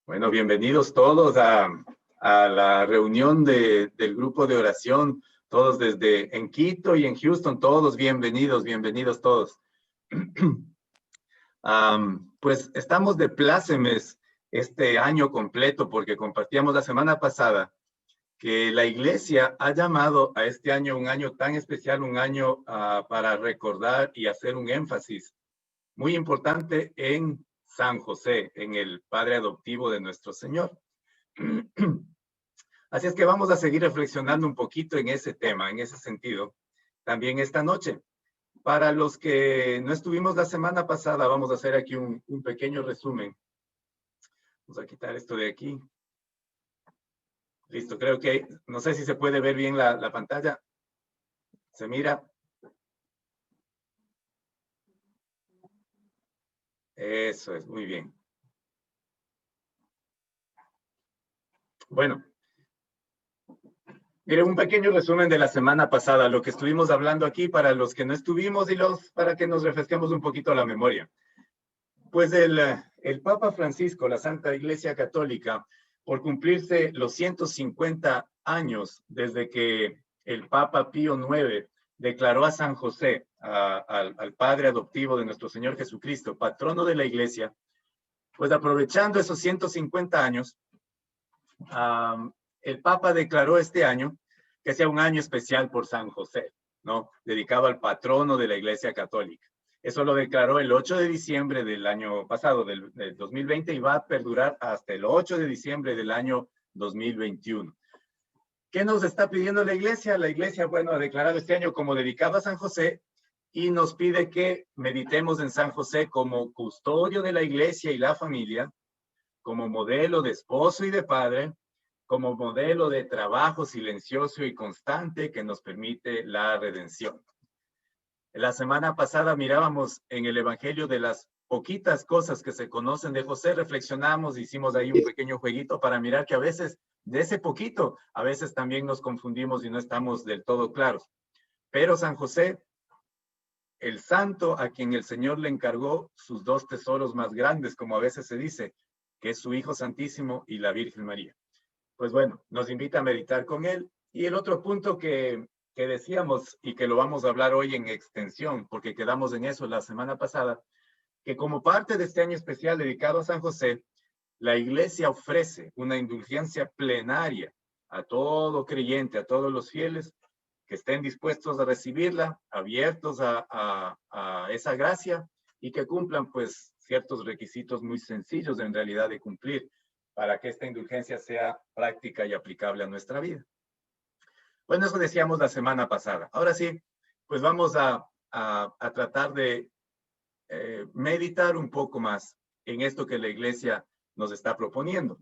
Bueno, bienvenidos todos a la reunión del grupo de oración, todos desde en Quito y en Houston, todos bienvenidos todos. Pues estamos de plácemes este año completo porque compartíamos la semana pasada que la iglesia ha llamado a este año un año tan especial, un año para recordar y hacer un énfasis muy importante en San José, en el padre adoptivo de nuestro Señor. Así es que vamos a seguir reflexionando un poquito en ese tema, en ese sentido, también esta noche. Para los que no estuvimos la semana pasada, vamos a hacer aquí un pequeño resumen. Vamos a quitar esto de aquí. Listo, creo que, no sé si se puede ver bien la pantalla. ¿Se mira? Eso es, muy bien. Bueno, mire, un pequeño resumen de la semana pasada, lo que estuvimos hablando aquí para los que no estuvimos y para que nos refresquemos un poquito la memoria. Pues el Papa Francisco, la Santa Iglesia Católica, por cumplirse los 150 años desde que el Papa Pío IX declaró a San José, al padre adoptivo de nuestro Señor Jesucristo, patrono de la Iglesia, pues aprovechando esos 150 años, el Papa declaró este año que sea un año especial por San José, ¿no? Dedicado al patrono de la Iglesia Católica. Eso lo declaró el 8 de diciembre del año pasado, del 2020, y va a perdurar hasta el 8 de diciembre del año 2021. ¿Qué nos está pidiendo la Iglesia? La Iglesia, bueno, ha declarado este año como dedicado a San José y nos pide que meditemos en San José como custodio de la Iglesia y la familia, como modelo de esposo y de padre, como modelo de trabajo silencioso y constante que nos permite la redención. La semana pasada mirábamos en el Evangelio de las poquitas cosas que se conocen de José, reflexionamos, hicimos ahí un pequeño jueguito para mirar que a veces de ese poquito, a veces también nos confundimos y no estamos del todo claros. Pero San José, el santo a quien el Señor le encargó sus dos tesoros más grandes, como a veces se dice, que es su Hijo Santísimo y la Virgen María. Pues bueno, nos invita a meditar con él. Y el otro punto que decíamos y que lo vamos a hablar hoy en extensión, porque quedamos en eso la semana pasada, que como parte de este año especial dedicado a San José, la Iglesia ofrece una indulgencia plenaria a todo creyente, a todos los fieles que estén dispuestos a recibirla, abiertos a esa gracia y que cumplan pues ciertos requisitos muy sencillos en realidad de cumplir para que esta indulgencia sea práctica y aplicable a nuestra vida. Bueno, eso decíamos la semana pasada. Ahora sí, pues vamos a tratar de meditar un poco más en esto que la Iglesia nos está proponiendo.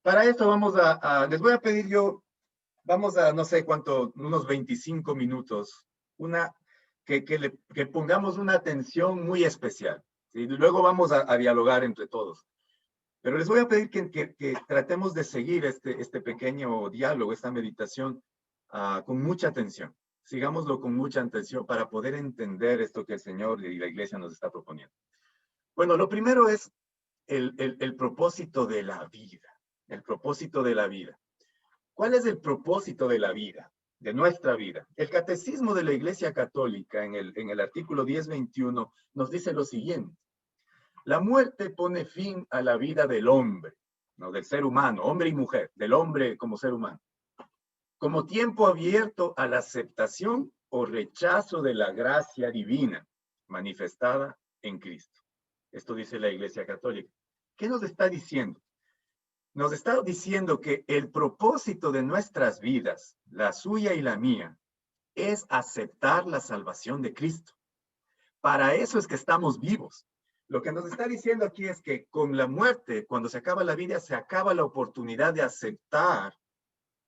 Para esto vamos les voy a pedir yo, vamos a no sé cuánto, unos 25 minutos, que pongamos una atención muy especial. ¿Sí? Luego vamos a dialogar entre todos. Pero les voy a pedir que tratemos de seguir este pequeño diálogo, esta meditación, con mucha atención. Sigámoslo con mucha atención para poder entender esto que el Señor y la Iglesia nos está proponiendo. Bueno, lo primero es el propósito de la vida. El propósito de la vida. ¿Cuál es el propósito de la vida? De nuestra vida. El Catecismo de la Iglesia Católica, en el artículo 1021, nos dice lo siguiente. La muerte pone fin a la vida del hombre, ¿no? Del ser humano, hombre y mujer, del hombre como ser humano, como tiempo abierto a la aceptación o rechazo de la gracia divina manifestada en Cristo. Esto dice la Iglesia Católica. ¿Qué nos está diciendo? Nos está diciendo que el propósito de nuestras vidas, la suya y la mía, es aceptar la salvación de Cristo. Para eso es que estamos vivos. Lo que nos está diciendo aquí es que con la muerte, cuando se acaba la vida, se acaba la oportunidad de aceptar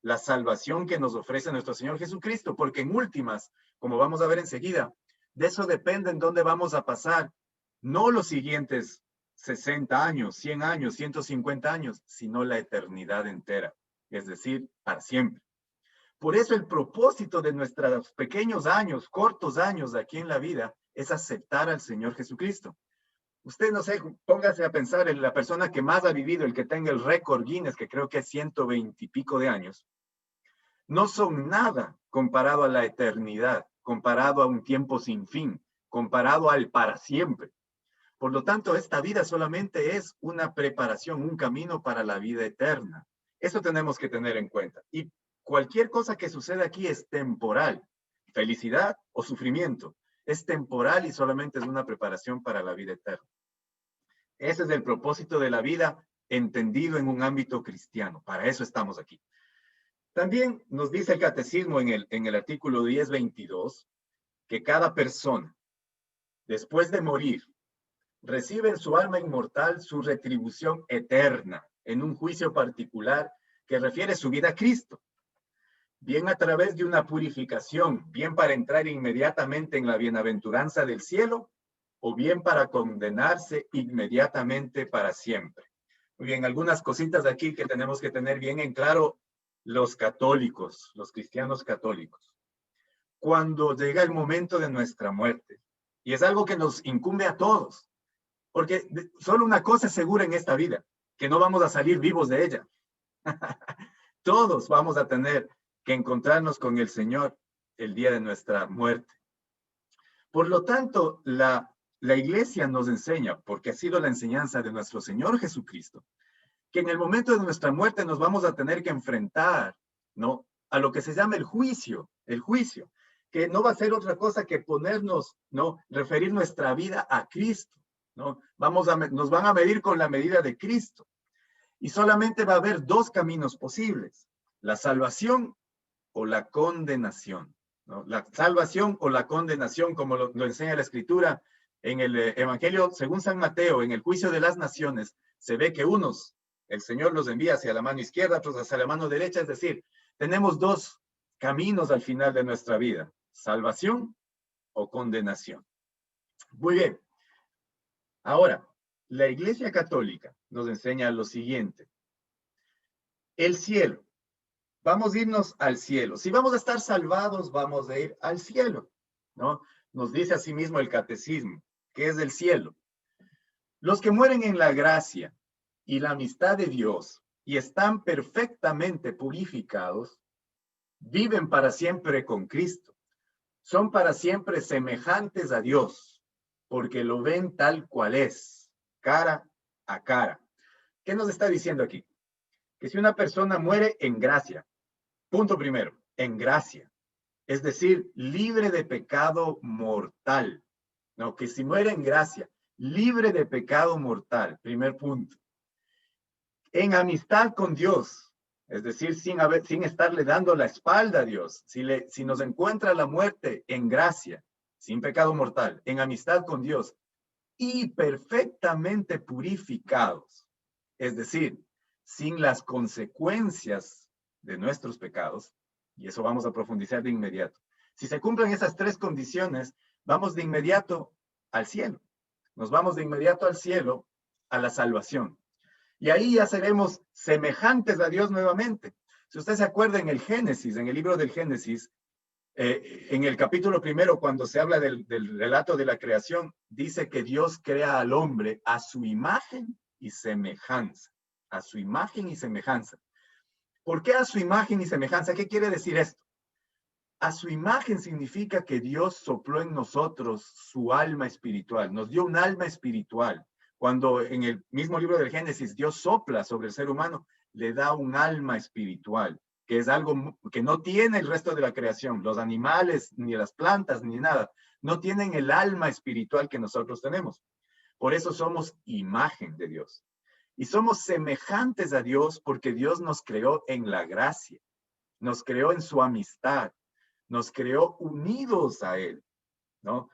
la salvación que nos ofrece nuestro Señor Jesucristo, porque en últimas, como vamos a ver enseguida, de eso depende en dónde vamos a pasar, no los siguientes 60 años, 100 años, 150 años, sino la eternidad entera, es decir, para siempre. Por eso el propósito de nuestros pequeños años, cortos años aquí en la vida, es aceptar al Señor Jesucristo. Usted, no sé, póngase a pensar en la persona que más ha vivido, el que tenga el récord Guinness, que creo que es 120 y pico de años. No son nada comparado a la eternidad, comparado a un tiempo sin fin, comparado al para siempre. Por lo tanto, esta vida solamente es una preparación, un camino para la vida eterna. Eso tenemos que tener en cuenta. Y cualquier cosa que suceda aquí es temporal. Felicidad o sufrimiento. Es temporal y solamente es una preparación para la vida eterna. Ese es el propósito de la vida entendido en un ámbito cristiano. Para eso estamos aquí. También nos dice el catecismo en el artículo 1022 que cada persona, después de morir, recibe en su alma inmortal su retribución eterna en un juicio particular que refiere su vida a Cristo, bien a través de una purificación, bien para entrar inmediatamente en la bienaventuranza del cielo, o bien para condenarse inmediatamente para siempre. Muy bien, algunas cositas de aquí que tenemos que tener bien en claro los católicos, los cristianos católicos. Cuando llega el momento de nuestra muerte, y es algo que nos incumbe a todos, porque solo una cosa es segura en esta vida, que no vamos a salir vivos de ella. Todos vamos a tener que encontrarnos con el Señor el día de nuestra muerte. Por lo tanto, la Iglesia nos enseña, porque ha sido la enseñanza de nuestro Señor Jesucristo, que en el momento de nuestra muerte nos vamos a tener que enfrentar, ¿no?, a lo que se llama el juicio, que no va a ser otra cosa que ponernos, ¿no?, referir nuestra vida a Cristo, ¿no? Nos van a medir con la medida de Cristo. Y solamente va a haber dos caminos posibles: la salvación o la condenación, ¿no? La salvación o la condenación, como lo enseña la Escritura en el Evangelio según San Mateo, en el juicio de las naciones, se ve que unos, el Señor los envía hacia la mano izquierda, otros hacia la mano derecha, es decir, tenemos dos caminos al final de nuestra vida: salvación o condenación. Muy bien. Ahora, la Iglesia Católica nos enseña lo siguiente: el cielo. Vamos a irnos al cielo. Si vamos a estar salvados, vamos a ir al cielo, ¿no? Nos dice asimismo el catecismo, ¿qué es el cielo? Los que mueren en la gracia y la amistad de Dios y están perfectamente purificados, viven para siempre con Cristo. Son para siempre semejantes a Dios, porque lo ven tal cual es, cara a cara. ¿Qué nos está diciendo aquí? Que si una persona muere en gracia, punto primero, en gracia, es decir, libre de pecado mortal, ¿no? Que si muere en gracia, libre de pecado mortal, primer punto. En amistad con Dios, es decir, sin estarle dando la espalda a Dios. Si nos encuentra la muerte en gracia, sin pecado mortal, en amistad con Dios y perfectamente purificados, es decir, sin las consecuencias de nuestros pecados, y eso vamos a profundizar de inmediato. Si se cumplen esas tres condiciones, vamos de inmediato al cielo. Nos vamos de inmediato al cielo, a la salvación. Y ahí ya seremos semejantes a Dios nuevamente. Si usted se acuerda en el Génesis, en el libro del Génesis, en el capítulo primero, cuando se habla del relato de la creación, dice que Dios crea al hombre a su imagen y semejanza. A su imagen y semejanza. ¿Por qué a su imagen y semejanza? ¿Qué quiere decir esto? A su imagen significa que Dios sopló en nosotros su alma espiritual, nos dio un alma espiritual. Cuando en el mismo libro del Génesis Dios sopla sobre el ser humano, le da un alma espiritual, que es algo que no tiene el resto de la creación. Los animales, ni las plantas, ni nada, no tienen el alma espiritual que nosotros tenemos. Por eso somos imagen de Dios. Y somos semejantes a Dios porque Dios nos creó en la gracia, nos creó en su amistad, nos creó unidos a Él, ¿no?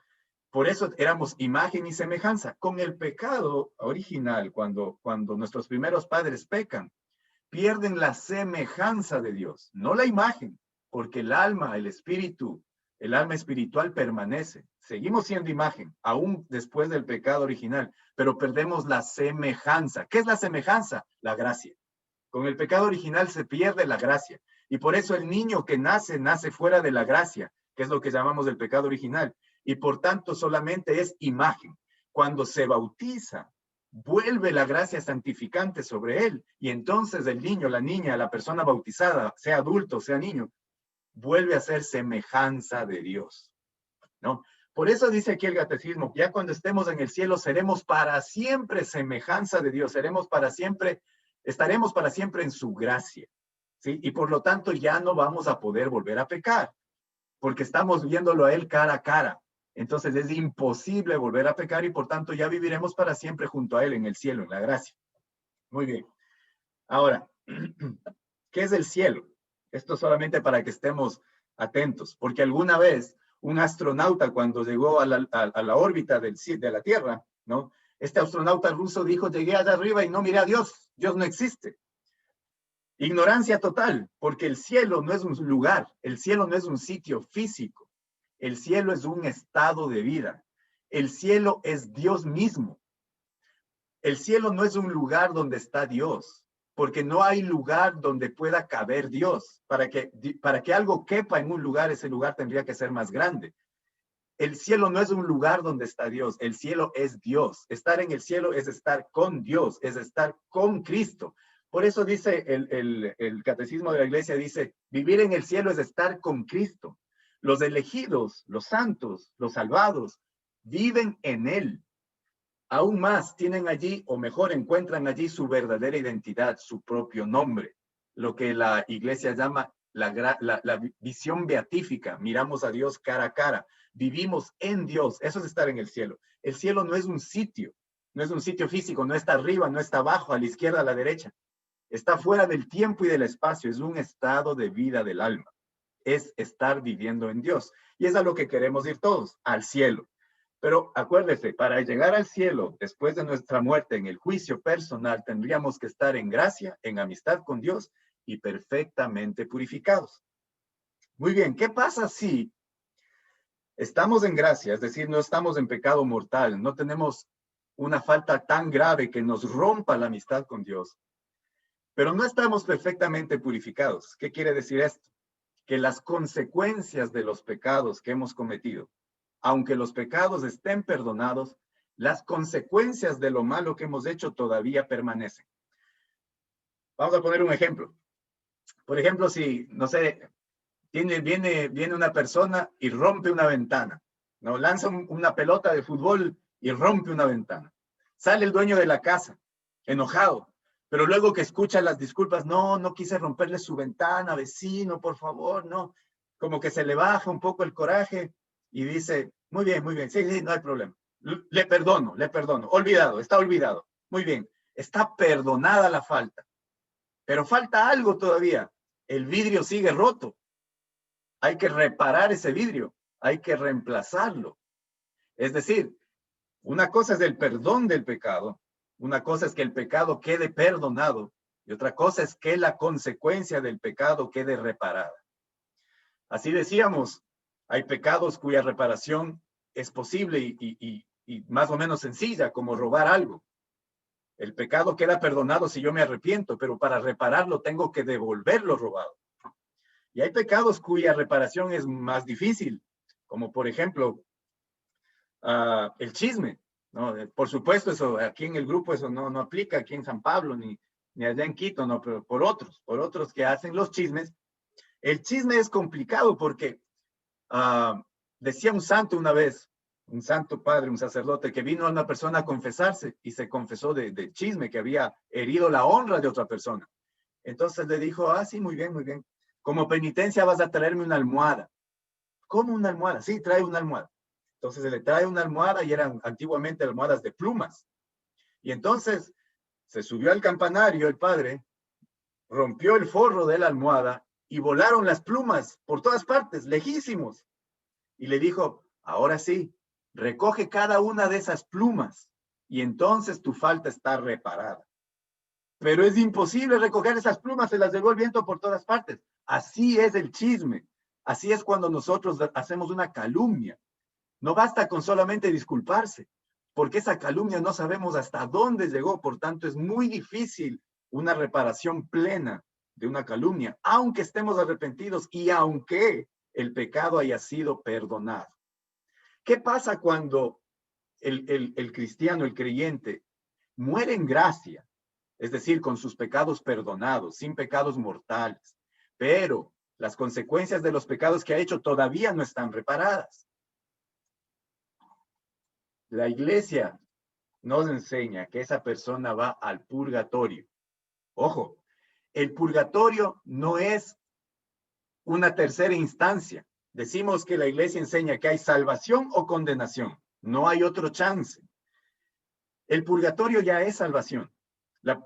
Por eso éramos imagen y semejanza. Con el pecado original, cuando nuestros primeros padres pecan, pierden la semejanza de Dios, no la imagen, porque el alma, el espíritu, el alma espiritual permanece. Seguimos siendo imagen, aún después del pecado original, pero perdemos la semejanza. ¿Qué es la semejanza? La gracia. Con el pecado original se pierde la gracia. Y por eso el niño que nace fuera de la gracia, que es lo que llamamos el pecado original. Y por tanto solamente es imagen. Cuando se bautiza, vuelve la gracia santificante sobre él. Y entonces el niño, la niña, la persona bautizada, sea adulto, sea niño, vuelve a ser semejanza de Dios, ¿no? Por eso dice aquí el catecismo, ya cuando estemos en el cielo seremos para siempre semejanza de Dios, seremos para siempre, estaremos para siempre en su gracia, ¿sí? Y por lo tanto ya no vamos a poder volver a pecar, porque estamos viéndolo a él cara a cara. Entonces es imposible volver a pecar y por tanto ya viviremos para siempre junto a él en el cielo, en la gracia. Muy bien. Ahora, ¿qué es el cielo? Esto solamente para que estemos atentos, porque alguna vez un astronauta cuando llegó a la órbita de la Tierra, ¿no? Este astronauta ruso dijo, llegué allá arriba y no miré a Dios, Dios no existe. Ignorancia total, porque el cielo no es un lugar, el cielo no es un sitio físico, el cielo es un estado de vida, el cielo es Dios mismo. El cielo no es un lugar donde está Dios, porque no hay lugar donde pueda caber Dios. Para que algo quepa en un lugar, ese lugar tendría que ser más grande. El cielo no es un lugar donde está Dios, el cielo es Dios. Estar en el cielo es estar con Dios, es estar con Cristo. Por eso dice el catecismo de la iglesia, dice, vivir en el cielo es estar con Cristo. Los elegidos, los santos, los salvados, viven en Él. Aún más, tienen allí, o mejor, encuentran allí su verdadera identidad, su propio nombre, lo que la iglesia llama la visión beatífica. Miramos a Dios cara a cara, vivimos en Dios, eso es estar en el cielo. El cielo no es un sitio, no es un sitio físico, no está arriba, no está abajo, a la izquierda, a la derecha. Está fuera del tiempo y del espacio, es un estado de vida del alma, es estar viviendo en Dios. Y es a lo que queremos ir todos, al cielo. Pero acuérdese, para llegar al cielo, después de nuestra muerte en el juicio personal, tendríamos que estar en gracia, en amistad con Dios y perfectamente purificados. Muy bien, ¿qué pasa si estamos en gracia? Es decir, no estamos en pecado mortal, no tenemos una falta tan grave que nos rompa la amistad con Dios, pero no estamos perfectamente purificados. ¿Qué quiere decir esto? Que las consecuencias de los pecados que hemos cometido, aunque los pecados estén perdonados, las consecuencias de lo malo que hemos hecho todavía permanecen. Vamos a poner un ejemplo. Por ejemplo, si, no sé, viene una persona y rompe una ventana, ¿no? Lanza una pelota de fútbol y rompe una ventana. Sale el dueño de la casa, enojado, pero luego que escucha las disculpas, no quise romperle su ventana, vecino, por favor, no. Como que se le baja un poco el coraje y dice, muy bien, sí, no hay problema. Le perdono, olvidado, está olvidado. Muy bien, está perdonada la falta. Pero falta algo todavía. El vidrio sigue roto. Hay que reparar ese vidrio, hay que reemplazarlo. Es decir, una cosa es el perdón del pecado, una cosa es que el pecado quede perdonado y otra cosa es que la consecuencia del pecado quede reparada. Así decíamos, hay pecados cuya reparación es posible y más o menos sencilla, como robar algo. El pecado queda perdonado si yo me arrepiento, pero para repararlo tengo que devolver lo robado. Y hay pecados cuya reparación es más difícil, como por ejemplo el chisme, ¿no? Por supuesto, eso aquí en el grupo eso no aplica, aquí en San Pablo ni allá en Quito, no, pero por otros que hacen los chismes. El chisme es complicado porque decía un santo una vez, un santo padre, un sacerdote, que vino a una persona a confesarse y se confesó de chisme, que había herido la honra de otra persona. Entonces le dijo, sí, muy bien, como penitencia vas a traerme una almohada. ¿Cómo una almohada? Sí, trae una almohada. Entonces se le trae una almohada y eran antiguamente almohadas de plumas. Y entonces se subió al campanario el padre, rompió el forro de la almohada y volaron las plumas por todas partes, lejísimos. Y le dijo, ahora sí, recoge cada una de esas plumas y entonces tu falta está reparada. Pero es imposible recoger esas plumas, se las llevó el viento por todas partes. Así es el chisme. Así es cuando nosotros hacemos una calumnia. No basta con solamente disculparse, porque esa calumnia no sabemos hasta dónde llegó, por tanto es muy difícil una reparación plena de una calumnia, aunque estemos arrepentidos y aunque el pecado haya sido perdonado. ¿Qué pasa cuando el cristiano, el creyente, muere en gracia, es decir, con sus pecados perdonados, sin pecados mortales, pero las consecuencias de los pecados que ha hecho todavía no están reparadas. La iglesia nos enseña que esa persona va al purgatorio. Ojo, el purgatorio no es una tercera instancia. Decimos que la iglesia enseña que hay salvación o condenación. No hay otro chance. El purgatorio ya es salvación.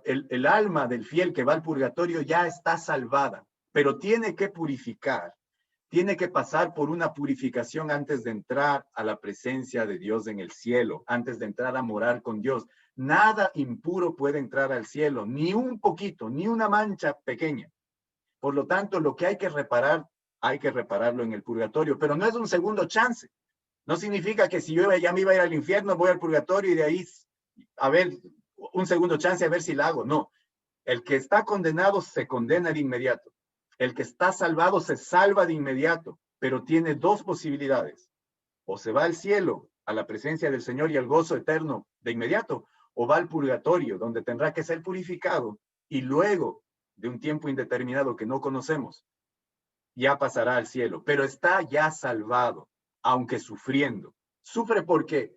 El alma del fiel que va al purgatorio ya está salvada, pero tiene que purificar. Tiene que pasar por una purificación antes de entrar a la presencia de Dios en el cielo, antes de entrar a morar con Dios. Nada impuro puede entrar al cielo, ni un poquito, ni una mancha pequeña. Por lo tanto, lo que hay que repararlo en el purgatorio, pero no es un segundo chance. No significa que si yo ya me iba a ir al infierno, voy al purgatorio y de ahí, a ver, un segundo chance a ver si la hago. No, el que está condenado se condena de inmediato. El que está salvado se salva de inmediato, pero tiene dos posibilidades. O se va al cielo, a la presencia del Señor y al gozo eterno de inmediato, o va al purgatorio, donde tendrá que ser purificado y luego de un tiempo indeterminado que no conocemos, ya pasará al cielo, pero está ya salvado, aunque sufriendo. Sufre porque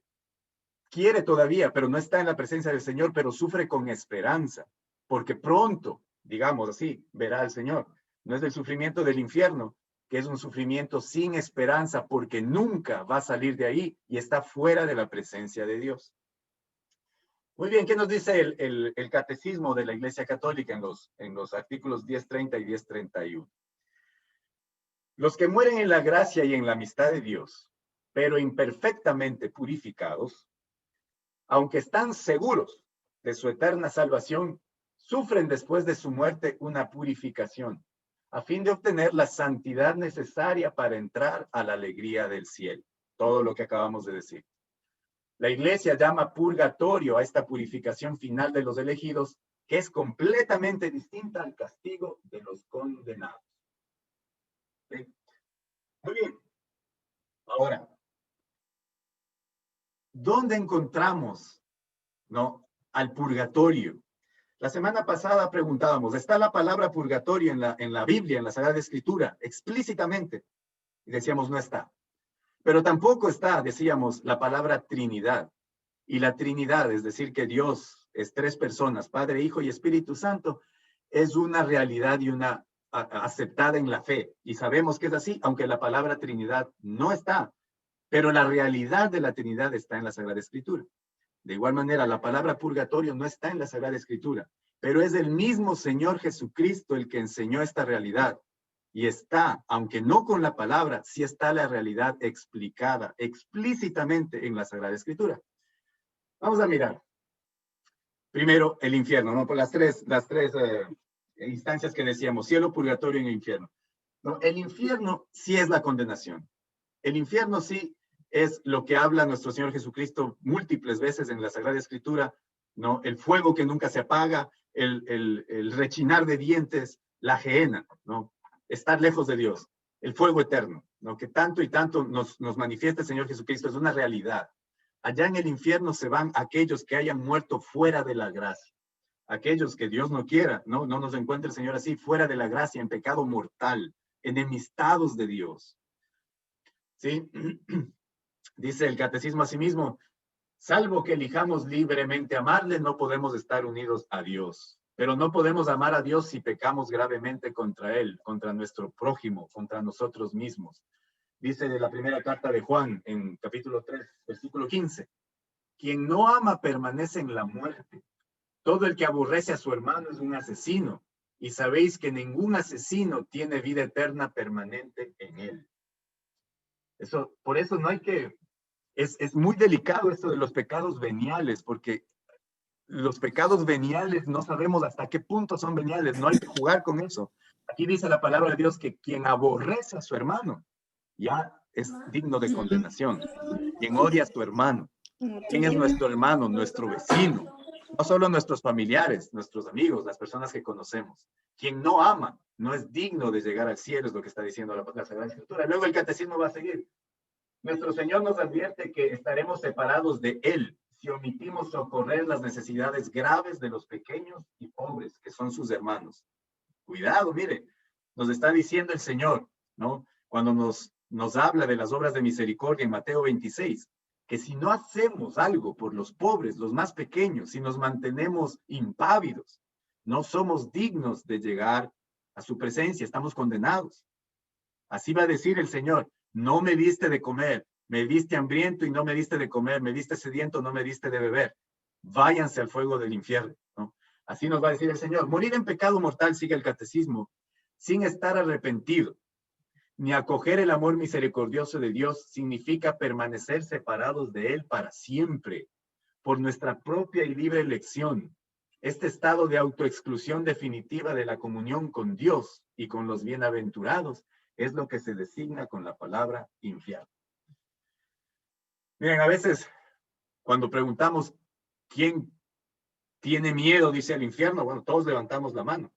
quiere todavía, pero no está en la presencia del Señor, pero sufre con esperanza, porque pronto, digamos así, verá al Señor. No es el sufrimiento del infierno, que es un sufrimiento sin esperanza, porque nunca va a salir de ahí y está fuera de la presencia de Dios. Muy bien, ¿qué nos dice el catecismo de la Iglesia Católica en los artículos 1030 y 1031? Los que mueren en la gracia y en la amistad de Dios, pero imperfectamente purificados, aunque están seguros de su eterna salvación, sufren después de su muerte una purificación, a fin de obtener la santidad necesaria para entrar a la alegría del cielo. Todo lo que acabamos de decir. La Iglesia llama purgatorio a esta purificación final de los elegidos, que es completamente distinta al castigo de los condenados. ¿Sí? Muy bien. Ahora, ¿dónde encontramos, no, al purgatorio? La semana pasada preguntábamos, ¿está la palabra purgatorio en la Biblia, en la Sagrada Escritura, explícitamente? Y decíamos, no está. Pero tampoco está, decíamos, la palabra Trinidad. Y la Trinidad, es decir, que Dios es tres personas, Padre, Hijo y Espíritu Santo, es una realidad y una aceptada en la fe. Y sabemos que es así, aunque la palabra Trinidad no está. Pero la realidad de la Trinidad está en la Sagrada Escritura. De igual manera, la palabra purgatorio no está en la Sagrada Escritura, pero es el mismo Señor Jesucristo el que enseñó esta realidad. Y está, aunque no con la palabra, sí está la realidad explicada explícitamente en la Sagrada Escritura. Vamos a mirar. Primero, el infierno, ¿no? Por las tres instancias que decíamos, cielo, purgatorio y infierno. ¿No? El infierno sí es la condenación. El infierno sí es lo que habla nuestro Señor Jesucristo múltiples veces en la Sagrada Escritura, ¿no? El fuego que nunca se apaga, el rechinar de dientes, la gehenna, ¿no? Estar lejos de Dios, el fuego eterno, ¿no? Que tanto y tanto nos manifiesta el Señor Jesucristo, es una realidad. Allá en el infierno se van aquellos que hayan muerto fuera de la gracia, aquellos que Dios no quiera, ¿no? No nos encuentre el Señor así, fuera de la gracia, en pecado mortal, enemistados de Dios. ¿Sí? Dice el catecismo a sí mismo, salvo que elijamos libremente amarle, no podemos estar unidos a Dios. Pero no podemos amar a Dios si pecamos gravemente contra Él, contra nuestro prójimo, contra nosotros mismos. Dice de la primera carta de Juan, en capítulo 3, versículo 15, quien no ama permanece en la muerte. Todo el que aborrece a su hermano es un asesino, y sabéis que ningún asesino tiene vida eterna permanente en él. Por eso no hay que... Es muy delicado esto de los pecados veniales, porque los pecados veniales no sabemos hasta qué punto son veniales, no hay que jugar con eso. Aquí dice la palabra de Dios que quien aborrece a su hermano ya es digno de condenación. Quien odia a su hermano. ¿Quién es nuestro hermano? Nuestro vecino. No solo nuestros familiares, nuestros amigos, las personas que conocemos. Quien no ama no es digno de llegar al cielo, es lo que está diciendo la Sagrada Escritura. Luego el catecismo va a seguir. Nuestro Señor nos advierte que estaremos separados de Él si omitimos socorrer las necesidades graves de los pequeños y pobres, que son sus hermanos. Cuidado, mire, nos está diciendo el Señor, ¿no? Cuando nos habla de las obras de misericordia en Mateo 26, que si no hacemos algo por los pobres, los más pequeños, si nos mantenemos impávidos, no somos dignos de llegar a su presencia, estamos condenados. Así va a decir el Señor, no me diste de comer, me diste hambriento y no me diste de comer, me diste sediento, no me diste de beber. Váyanse al fuego del infierno, ¿no? Así nos va a decir el Señor. Morir en pecado mortal, sigue el catecismo, sin estar arrepentido, ni acoger el amor misericordioso de Dios, significa permanecer separados de Él para siempre, por nuestra propia y libre elección. Este estado de autoexclusión definitiva de la comunión con Dios y con los bienaventurados es lo que se designa con la palabra infierno. Miren, a veces cuando preguntamos quién tiene miedo, dice al infierno, bueno, todos levantamos la mano.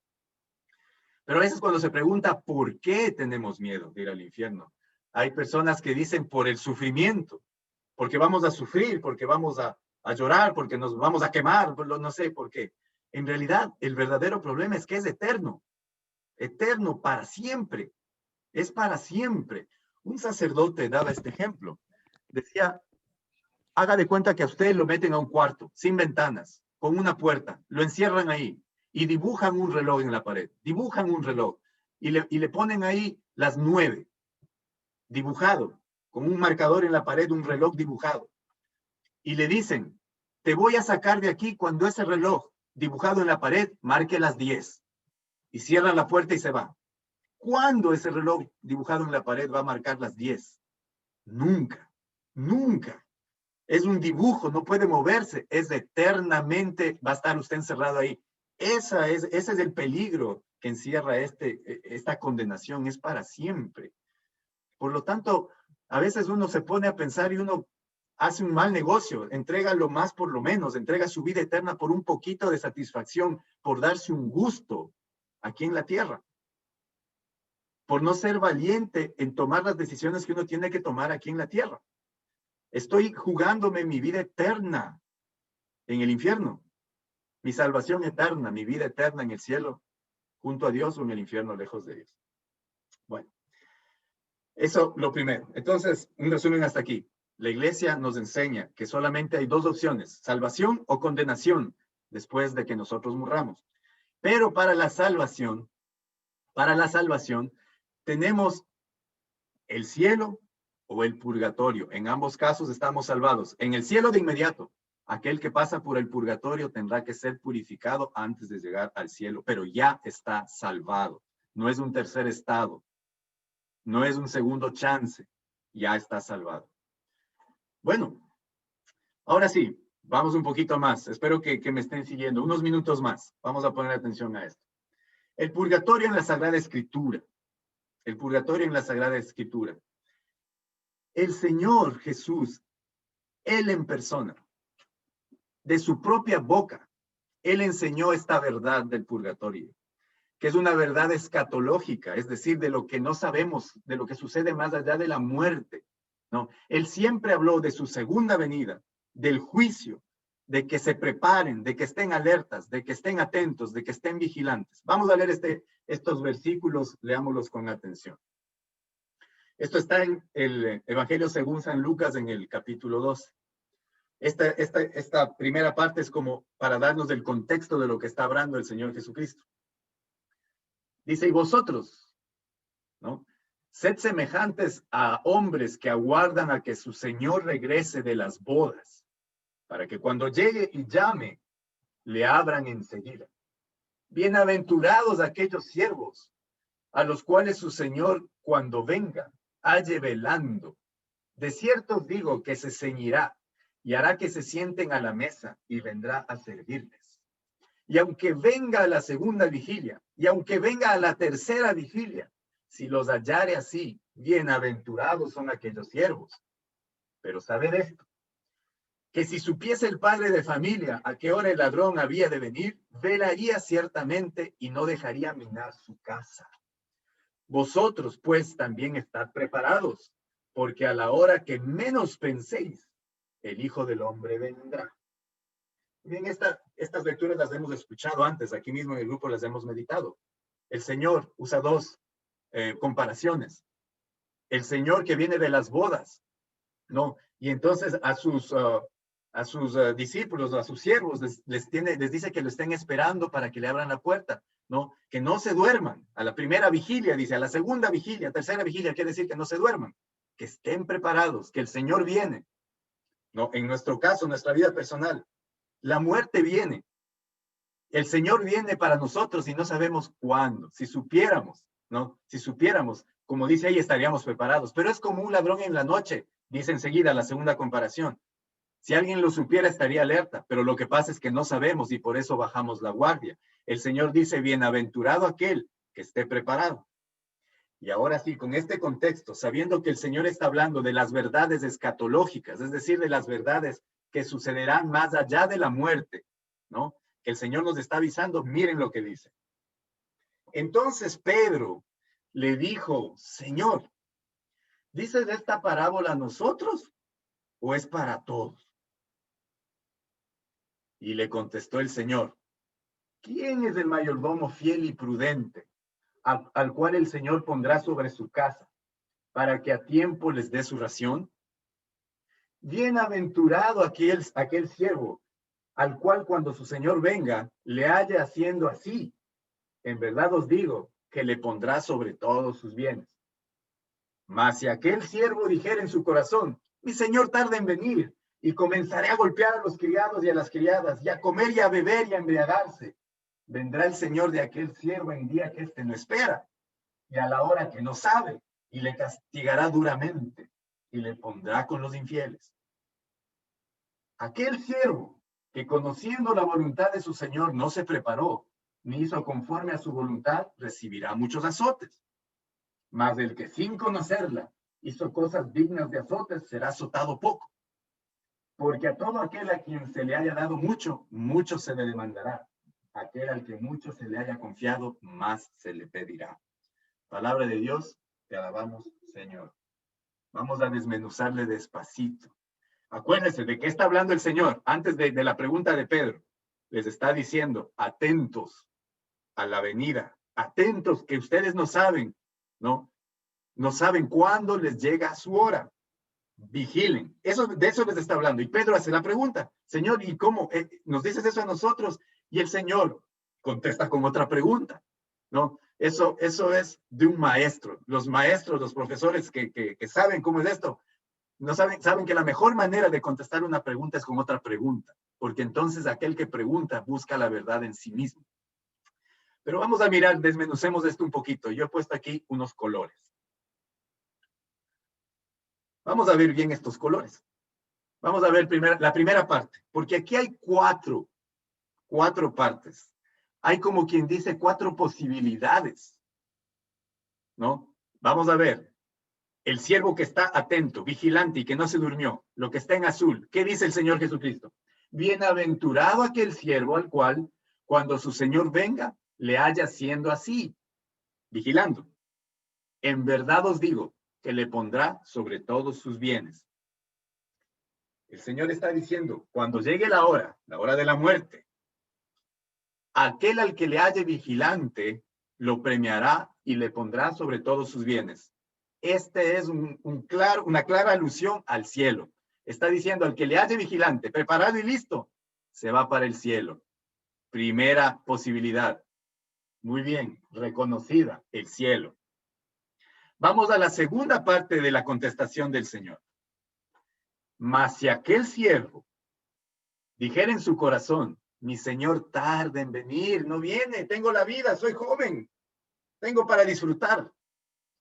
Pero a veces cuando se pregunta por qué tenemos miedo de ir al infierno, hay personas que dicen por el sufrimiento, porque vamos a sufrir, porque vamos a llorar, porque nos vamos a quemar, no sé por qué. En realidad, el verdadero problema es que es eterno, eterno para siempre, es para siempre. Un sacerdote daba este ejemplo, decía, haga de cuenta que a usted lo meten a un cuarto, sin ventanas, con una puerta, lo encierran ahí y dibujan un reloj en la pared, dibujan un reloj y le ponen ahí las 9, dibujado, con un marcador en la pared, un reloj dibujado. Y le dicen, te voy a sacar de aquí cuando ese reloj dibujado en la pared marque las 10. Y cierran la puerta y se va. ¿Cuándo ese reloj dibujado en la pared va a marcar las 10? Nunca, nunca. Es un dibujo, no puede moverse, es eternamente, va a estar usted encerrado ahí. Ese es el peligro que encierra esta condenación, es para siempre. Por lo tanto, a veces uno se pone a pensar y uno hace un mal negocio, entrega lo más por lo menos, entrega su vida eterna por un poquito de satisfacción, por darse un gusto aquí en la tierra, por no ser valiente en tomar las decisiones que uno tiene que tomar aquí en la tierra. Estoy jugándome mi vida eterna en el infierno, mi salvación eterna, mi vida eterna en el cielo, junto a Dios o en el infierno lejos de Dios. Bueno, eso lo primero. Entonces, un resumen hasta aquí. La iglesia nos enseña que solamente hay dos opciones, salvación o condenación, después de que nosotros murramos. Pero para la salvación, tenemos el cielo o el purgatorio. En ambos casos estamos salvados. En el cielo de inmediato, aquel que pasa por el purgatorio tendrá que ser purificado antes de llegar al cielo, pero ya está salvado. No es un tercer estado, no es un segundo chance, ya está salvado. Bueno, ahora sí, vamos un poquito más. Espero que me estén siguiendo. Unos minutos más. Vamos a poner atención a esto. El purgatorio en la Sagrada Escritura. El purgatorio en la Sagrada Escritura. El Señor Jesús, Él en persona, de su propia boca, Él enseñó esta verdad del purgatorio, que es una verdad escatológica, es decir, de lo que no sabemos, de lo que sucede más allá de la muerte, ¿no? Él siempre habló de su segunda venida, del juicio, de que se preparen, de que estén alertas, de que estén atentos, de que estén vigilantes. Vamos a leer estos versículos, leámoslos con atención. Esto está en el Evangelio según San Lucas en el capítulo 12. Esta primera parte es como para darnos el contexto de lo que está hablando el Señor Jesucristo. Dice, y vosotros, ¿no? Sed semejantes a hombres que aguardan a que su Señor regrese de las bodas, para que cuando llegue y llame, le abran enseguida. Bienaventurados aquellos siervos, a los cuales su Señor, cuando venga, halle velando. De cierto os digo que se ceñirá y hará que se sienten a la mesa y vendrá a servirles. Y aunque venga a la segunda vigilia, y aunque venga a la tercera vigilia, si los hallare así, bienaventurados son aquellos siervos. Pero sabed esto, que si supiese el padre de familia a qué hora el ladrón había de venir, velaría ciertamente y no dejaría minar su casa. Vosotros, pues, también estad preparados, porque a la hora que menos penséis, el Hijo del Hombre vendrá. Bien, estas lecturas las hemos escuchado antes, aquí mismo en el grupo las hemos meditado. El Señor usa dos comparaciones. El Señor que viene de las bodas, ¿no? Y entonces a sus discípulos, a sus siervos, les dice que lo estén esperando para que le abran la puerta, ¿no? Que no se duerman. A la primera vigilia, dice, a la segunda vigilia, tercera vigilia, quiere decir que no se duerman, que estén preparados, que el Señor viene, ¿no? En nuestro caso, nuestra vida personal, la muerte viene. El Señor viene para nosotros y no sabemos cuándo. Si supiéramos, ¿no? Si supiéramos, como dice ahí, estaríamos preparados. Pero es como un ladrón en la noche, dice enseguida la segunda comparación. Si alguien lo supiera, estaría alerta, pero lo que pasa es que no sabemos y por eso bajamos la guardia. El Señor dice, bienaventurado aquel que esté preparado. Y ahora sí, con este contexto, sabiendo que el Señor está hablando de las verdades escatológicas, es decir, de las verdades que sucederán más allá de la muerte, ¿no? Que el Señor nos está avisando, miren lo que dice. Entonces Pedro le dijo, Señor, ¿dices esta parábola a nosotros o es para todos? Y le contestó el Señor, ¿quién es el mayordomo fiel y prudente, al cual el Señor pondrá sobre su casa, para que a tiempo les dé su ración? Bienaventurado aquel siervo, al cual cuando su Señor venga, le haya haciendo así. En verdad os digo que le pondrá sobre todos sus bienes. Mas si aquel siervo dijera en su corazón, mi Señor tarda en venir, y comenzaré a golpear a los criados y a las criadas, y a comer y a beber y a embriagarse, vendrá el Señor de aquel siervo en día que éste no espera, y a la hora que no sabe, y le castigará duramente, y le pondrá con los infieles. Aquel siervo que conociendo la voluntad de su Señor no se preparó, ni hizo conforme a su voluntad, recibirá muchos azotes. Mas el que sin conocerla hizo cosas dignas de azotes, será azotado poco. Porque a todo aquel a quien se le haya dado mucho, mucho se le demandará. Aquel al que mucho se le haya confiado, más se le pedirá. Palabra de Dios, te alabamos, Señor. Vamos a desmenuzarle despacito. Acuérdense de qué está hablando el Señor. Antes de la pregunta de Pedro, les está diciendo, atentos a la venida, atentos que ustedes no saben, ¿no? No saben cuándo les llega su hora. Vigilen. De eso les está hablando. Y Pedro hace la pregunta, Señor, ¿y cómo? ¿Nos dices eso a nosotros? Y el Señor contesta con otra pregunta, ¿no? Eso es de un maestro. Los maestros, los profesores que saben cómo es esto, no saben que la mejor manera de contestar una pregunta es con otra pregunta, porque entonces aquel que pregunta busca la verdad en sí mismo. Pero vamos a mirar, desmenucemos esto un poquito. Yo he puesto aquí unos colores. Vamos a ver bien estos colores. Vamos a ver la primera parte, porque aquí hay cuatro partes. Hay como quien dice 4 posibilidades, ¿no? Vamos a ver. El siervo que está atento, vigilante y que no se durmió, lo que está en azul. ¿Qué dice el Señor Jesucristo? Bienaventurado aquel siervo al cual, cuando su Señor venga, le haya siendo así, vigilando. En verdad os digo que le pondrá sobre todos sus bienes. El Señor está diciendo, cuando llegue la hora de la muerte, aquel al que le halle vigilante, lo premiará y le pondrá sobre todos sus bienes. Este es una clara alusión al cielo. Está diciendo, al que le halle vigilante, preparado y listo, se va para el cielo. Primera posibilidad. Muy bien, reconocida, el cielo. Vamos a la segunda parte de la contestación del Señor. Mas si aquel siervo dijera en su corazón, mi Señor tarda en venir, no viene, tengo la vida, soy joven, tengo para disfrutar.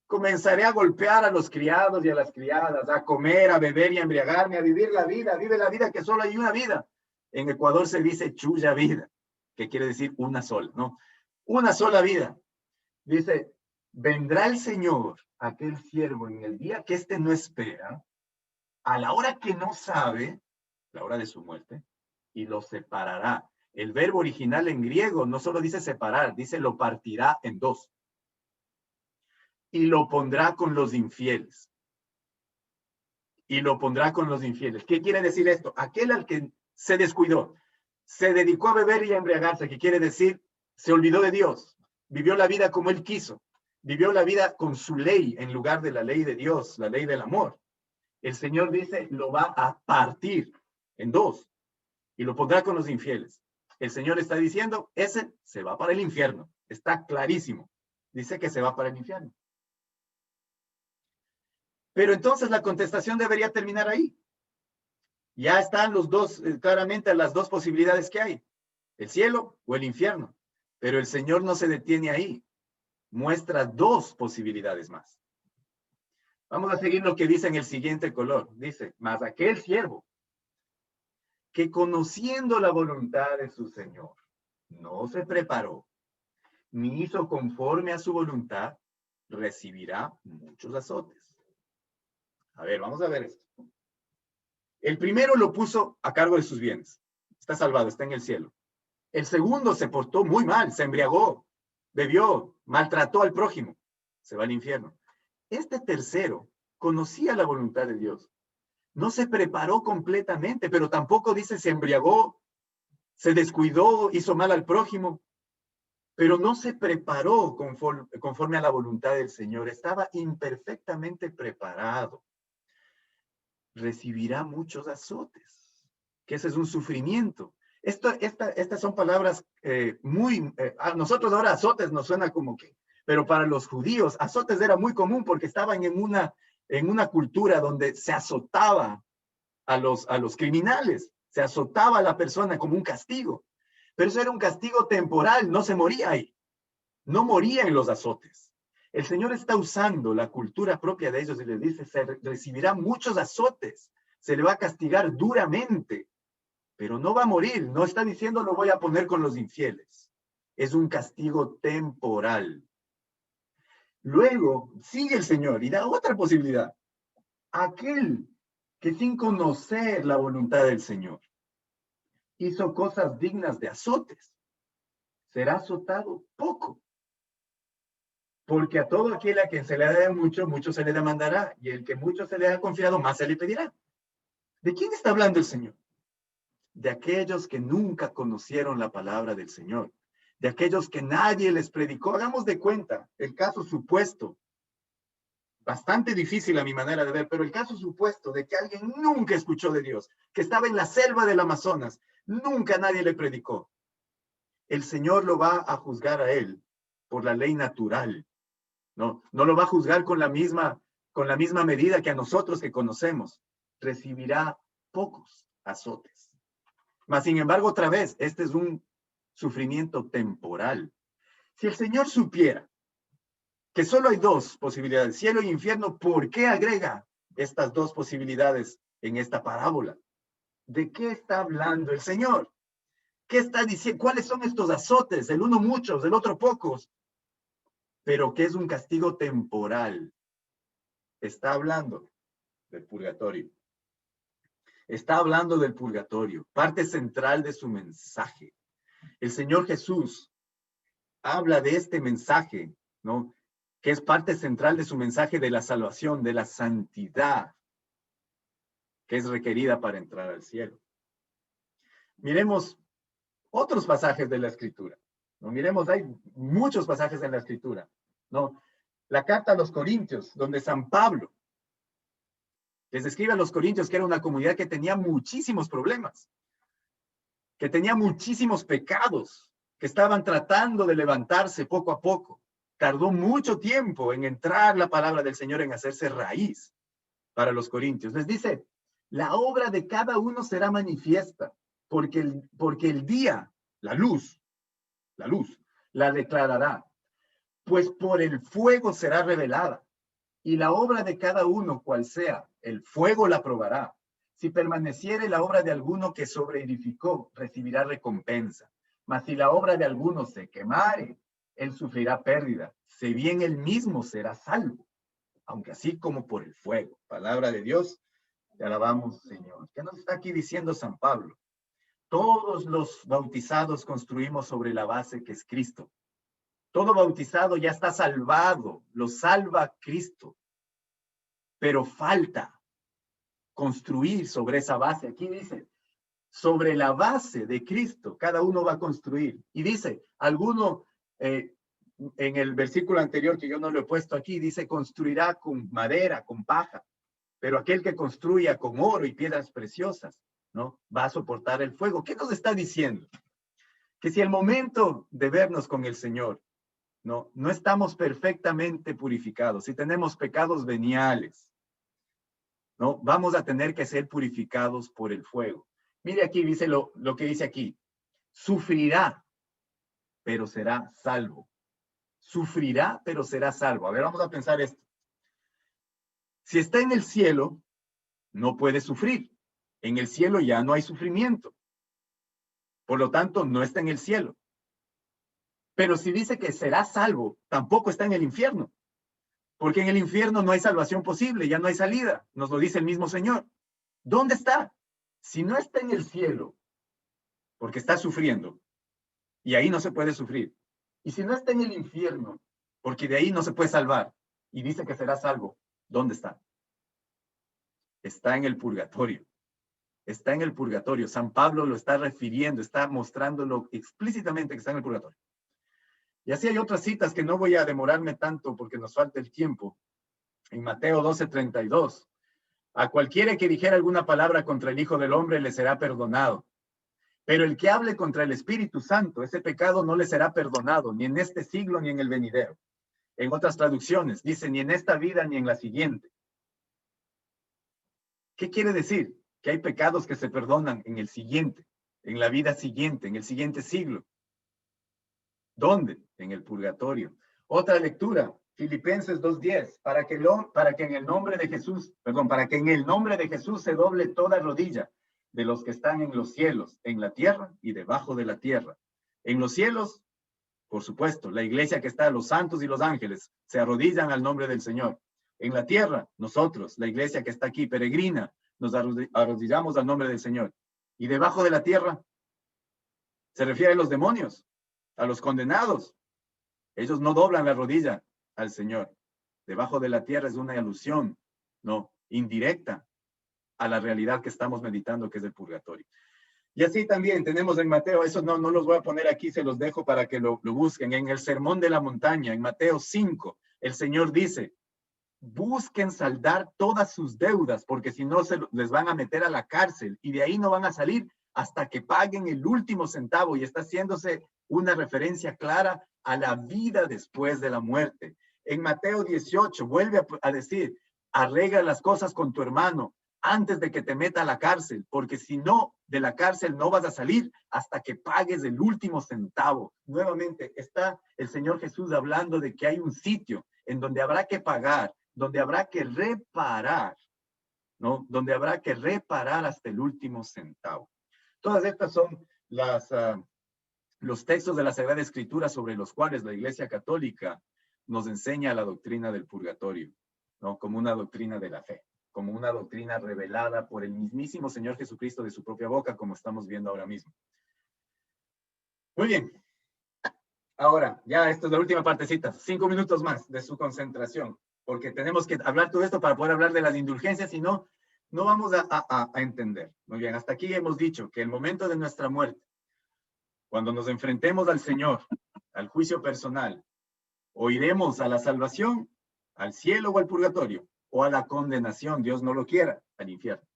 Comenzaré a golpear a los criados y a las criadas, a comer, a beber y a embriagarme, a vivir la vida, vive la vida que solo hay una vida. En Ecuador se dice chuya vida, que quiere decir una sola, ¿no? Una sola vida. Dice, vendrá el Señor, aquel siervo, en el día que éste no espera, a la hora que no sabe, la hora de su muerte, y lo separará. El verbo original en griego no solo dice separar, dice lo partirá en dos. Y lo pondrá con los infieles. y lo pondrá con los infieles. ¿Qué quiere decir esto? Aquel al que se descuidó, se dedicó a beber y a embriagarse, que quiere decir, se olvidó de Dios, vivió la vida como él quiso, vivió la vida con su ley en lugar de la ley de Dios, la ley del amor. El Señor dice, lo va a partir en dos y lo pondrá con los infieles. El Señor está diciendo, ese se va para el infierno. Está clarísimo. Dice que se va para el infierno. Pero entonces la contestación debería terminar ahí. Ya están los dos, claramente las dos posibilidades que hay. El cielo o el infierno. Pero el Señor no se detiene ahí. Muestra dos posibilidades más. Vamos a seguir lo que dice en el siguiente color. Dice, mas aquel siervo que conociendo la voluntad de su Señor, no se preparó, ni hizo conforme a su voluntad, recibirá muchos azotes. A ver, vamos a ver esto. El primero lo puso a cargo de sus bienes. Está salvado, está en el cielo. El segundo se portó muy mal, se embriagó, bebió, maltrató al prójimo. Se va al infierno. Este tercero conocía la voluntad de Dios. No se preparó completamente, pero tampoco dice se embriagó, se descuidó, hizo mal al prójimo, pero no se preparó conforme a la voluntad del Señor. Estaba imperfectamente preparado. Recibirá muchos azotes, que ese es un sufrimiento. Estas son palabras a nosotros ahora azotes nos suena como que, pero para los judíos azotes era muy común porque estaban en una cultura donde se azotaba a los criminales, se azotaba a la persona como un castigo, pero eso era un castigo temporal, no se moría ahí, no moría en los azotes. El Señor está usando la cultura propia de ellos y les dice, se recibirá muchos azotes, se le va a castigar duramente, pero no va a morir, no está diciendo lo voy a poner con los infieles, es un castigo temporal. Luego sigue el Señor y da otra posibilidad. Aquel que sin conocer la voluntad del Señor hizo cosas dignas de azotes, será azotado poco. Porque a todo aquel a quien se le dé mucho, mucho se le demandará, y el que mucho se le ha confiado, más se le pedirá. ¿De quién está hablando el Señor? De aquellos que nunca conocieron la palabra del Señor, de aquellos que nadie les predicó. Hagamos de cuenta el caso supuesto, bastante difícil a mi manera de ver, pero el caso supuesto de que alguien nunca escuchó de Dios, que estaba en la selva del Amazonas, nunca nadie le predicó. El Señor lo va a juzgar a él por la ley natural. No lo va a juzgar con la misma medida que a nosotros que conocemos. Recibirá pocos azotes. Mas, sin embargo, otra vez, este es un sufrimiento temporal. Si el Señor supiera que solo hay dos posibilidades, cielo e infierno, ¿por qué agrega estas dos posibilidades en esta parábola? ¿De qué está hablando el Señor? ¿Qué está diciendo? ¿Cuáles son estos azotes? El uno muchos, el otro pocos, pero que es un castigo temporal. Está hablando del purgatorio. Está hablando del purgatorio, parte central de su mensaje. El Señor Jesús habla de este mensaje, ¿no? Que es parte central de su mensaje de la salvación, de la santidad, que es requerida para entrar al cielo. Miremos otros pasajes de la Escritura, ¿no? Miremos, hay muchos pasajes en la Escritura, ¿no? La carta a los Corintios, donde San Pablo les escribe a los Corintios que era una comunidad que tenía muchísimos problemas, que tenía muchísimos pecados, que estaban tratando de levantarse poco a poco. Tardó mucho tiempo en entrar la palabra del Señor, en hacerse raíz para los corintios. Les dice, la obra de cada uno será manifiesta, porque el día, la luz, la declarará, pues por el fuego será revelada, y la obra de cada uno, cual sea, el fuego la probará. Si permaneciere la obra de alguno que sobreedificó, recibirá recompensa. Mas si la obra de alguno se quemare, él sufrirá pérdida. Si bien él mismo será salvo, aunque así como por el fuego. Palabra de Dios, te alabamos, Señor. ¿Qué nos está aquí diciendo San Pablo? Todos los bautizados construimos sobre la base que es Cristo. Todo bautizado ya está salvado, lo salva Cristo. Pero falta construir sobre esa base. Aquí dice, sobre la base de Cristo, cada uno va a construir. Y dice, alguno, en el versículo anterior que yo no lo he puesto aquí, dice, construirá con madera, con paja. Pero aquel que construya con oro y piedras preciosas, ¿no? Va a soportar el fuego. ¿Qué nos está diciendo? Que si el momento de vernos con el Señor, no estamos perfectamente purificados, si tenemos pecados veniales, ¿no? Vamos a tener que ser purificados por el fuego. Mire aquí, dice lo que dice aquí. Sufrirá, pero será salvo. Sufrirá, pero será salvo. A ver, vamos a pensar esto. Si está en el cielo, no puede sufrir. En el cielo ya no hay sufrimiento. Por lo tanto, no está en el cielo. Pero si dice que será salvo, tampoco está en el infierno. Porque en el infierno no hay salvación posible, ya no hay salida. Nos lo dice el mismo Señor. ¿Dónde está? Si no está en el cielo, porque está sufriendo, y ahí no se puede sufrir. Y si no está en el infierno, porque de ahí no se puede salvar, y dice que será salvo, ¿dónde está? Está en el purgatorio. Está en el purgatorio. San Pablo lo está refiriendo, está mostrándolo explícitamente que está en el purgatorio. Y así hay otras citas que no voy a demorarme tanto porque nos falta el tiempo. En Mateo 12:32, a cualquiera que dijera alguna palabra contra el Hijo del Hombre le será perdonado. Pero el que hable contra el Espíritu Santo, ese pecado no le será perdonado, ni en este siglo ni en el venidero. En otras traducciones, dice, ni en esta vida ni en la siguiente. ¿Qué quiere decir? Que hay pecados que se perdonan en el siguiente, en la vida siguiente, en el siguiente siglo. ¿Dónde? En el purgatorio. Otra lectura, Filipenses 2:10, para que en el nombre de Jesús, para que en el nombre de Jesús se doble toda rodilla de los que están en los cielos, en la tierra y debajo de la tierra. En los cielos, por supuesto, la iglesia que está, los santos y los ángeles, se arrodillan al nombre del Señor. En la tierra, nosotros, la iglesia que está aquí, peregrina, nos arrodillamos al nombre del Señor. Y debajo de la tierra, se refiere a los demonios, a los condenados. Ellos no doblan la rodilla al Señor. Debajo de la tierra es una alusión, ¿no? Indirecta a la realidad que estamos meditando, que es el purgatorio. Y así también tenemos en Mateo, eso no los voy a poner aquí, se los dejo para que lo busquen. En el Sermón de la Montaña, en Mateo 5, el Señor dice, busquen saldar todas sus deudas, porque si no les van a meter a la cárcel y de ahí no van a salir hasta que paguen el último centavo. Y está haciéndose una referencia clara a la vida después de la muerte. En Mateo 18 vuelve a decir, arregla las cosas con tu hermano antes de que te meta a la cárcel, porque si no, de la cárcel no vas a salir hasta que pagues el último centavo. Nuevamente está el Señor Jesús hablando de que hay un sitio en donde habrá que pagar, donde habrá que reparar, ¿no? Donde habrá que reparar hasta el último centavo. Todas estas son los textos de la Sagrada Escritura sobre los cuales la Iglesia Católica nos enseña la doctrina del purgatorio, ¿no? Como una doctrina de la fe, como una doctrina revelada por el mismísimo Señor Jesucristo de su propia boca, como estamos viendo ahora mismo. Muy bien. Ahora, ya esto es la última partecita, 5 minutos más de su concentración, porque tenemos que hablar todo esto para poder hablar de las indulgencias, si no, no vamos a entender. Muy bien, hasta aquí hemos dicho que el momento de nuestra muerte, cuando nos enfrentemos al Señor, al juicio personal, o iremos a la salvación, al cielo o al purgatorio, o a la condenación, Dios no lo quiera, al infierno.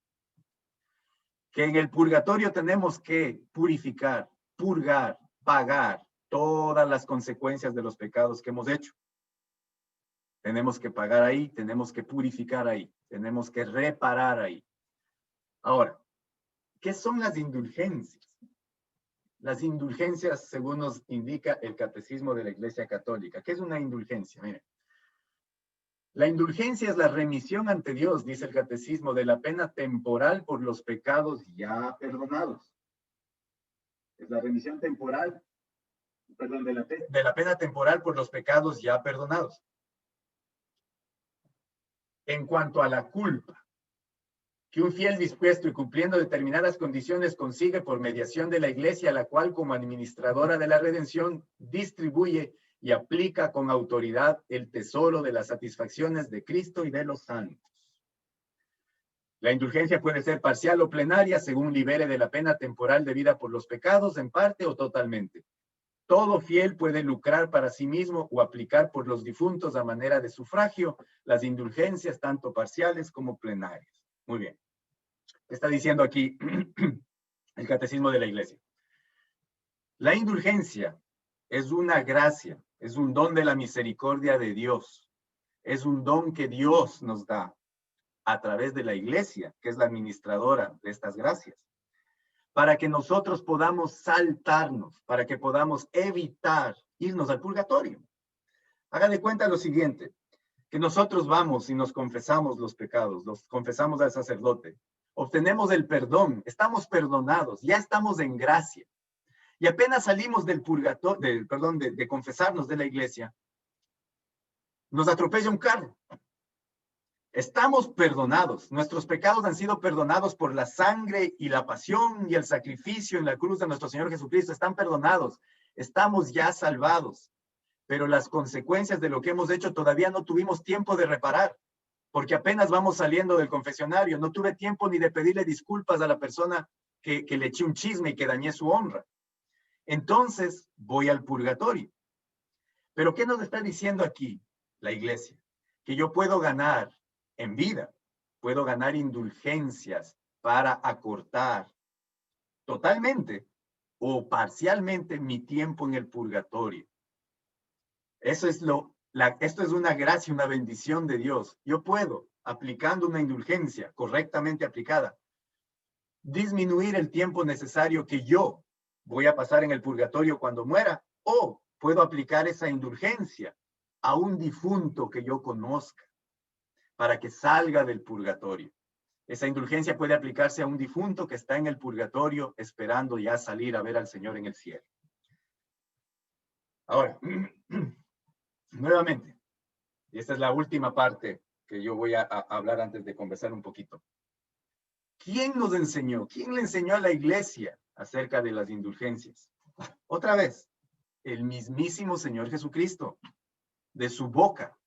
Que en el purgatorio tenemos que purificar, purgar, pagar todas las consecuencias de los pecados que hemos hecho. Tenemos que pagar ahí, tenemos que purificar ahí, tenemos que reparar ahí. Ahora, ¿qué son las indulgencias? Las indulgencias, según nos indica el Catecismo de la Iglesia Católica. ¿Qué es una indulgencia? Miren, la indulgencia es la remisión ante Dios, dice el Catecismo, de la pena temporal por los pecados ya perdonados. Es la remisión temporal, perdón, de la pena temporal por los pecados ya perdonados. En cuanto a la culpa, que un fiel dispuesto y cumpliendo determinadas condiciones consigue por mediación de la Iglesia, la cual como administradora de la redención distribuye y aplica con autoridad el tesoro de las satisfacciones de Cristo y de los santos. La indulgencia puede ser parcial o plenaria según libere de la pena temporal debida por los pecados en parte o totalmente. Todo fiel puede lucrar para sí mismo o aplicar por los difuntos a manera de sufragio las indulgencias tanto parciales como plenarias. Muy bien. ¿Qué está diciendo aquí el Catecismo de la Iglesia? La indulgencia es una gracia, es un don de la misericordia de Dios. Es un don que Dios nos da a través de la Iglesia, que es la administradora de estas gracias, para que nosotros podamos saltarnos, para que podamos evitar irnos al purgatorio. Haga de cuenta lo siguiente, que nosotros vamos y nos confesamos los pecados, los confesamos al sacerdote, obtenemos el perdón, estamos perdonados, ya estamos en gracia. Y apenas salimos del purgatorio, de confesarnos de la iglesia, nos atropella un carro. Estamos perdonados. Nuestros pecados han sido perdonados por la sangre y la pasión y el sacrificio en la cruz de nuestro Señor Jesucristo. Están perdonados. Estamos ya salvados. Pero las consecuencias de lo que hemos hecho todavía no tuvimos tiempo de reparar, porque apenas vamos saliendo del confesionario. No tuve tiempo ni de pedirle disculpas a la persona que le eché un chisme y que dañé su honra. Entonces voy al purgatorio. Pero ¿qué nos está diciendo aquí la iglesia? Que yo puedo ganar en vida, puedo ganar indulgencias para acortar totalmente o parcialmente mi tiempo en el purgatorio. Eso es esto es una gracia, una bendición de Dios. Yo puedo, aplicando una indulgencia correctamente aplicada, disminuir el tiempo necesario que yo voy a pasar en el purgatorio cuando muera, o puedo aplicar esa indulgencia a un difunto que yo conozca para que salga del purgatorio. Esa indulgencia puede aplicarse a un difunto que está en el purgatorio esperando ya salir a ver al Señor en el cielo. Ahora, nuevamente, y esta es la última parte que yo voy a hablar antes de conversar un poquito. ¿Quién nos enseñó? ¿Quién le enseñó a la iglesia acerca de las indulgencias? Otra vez, el mismísimo Señor Jesucristo. De su boca,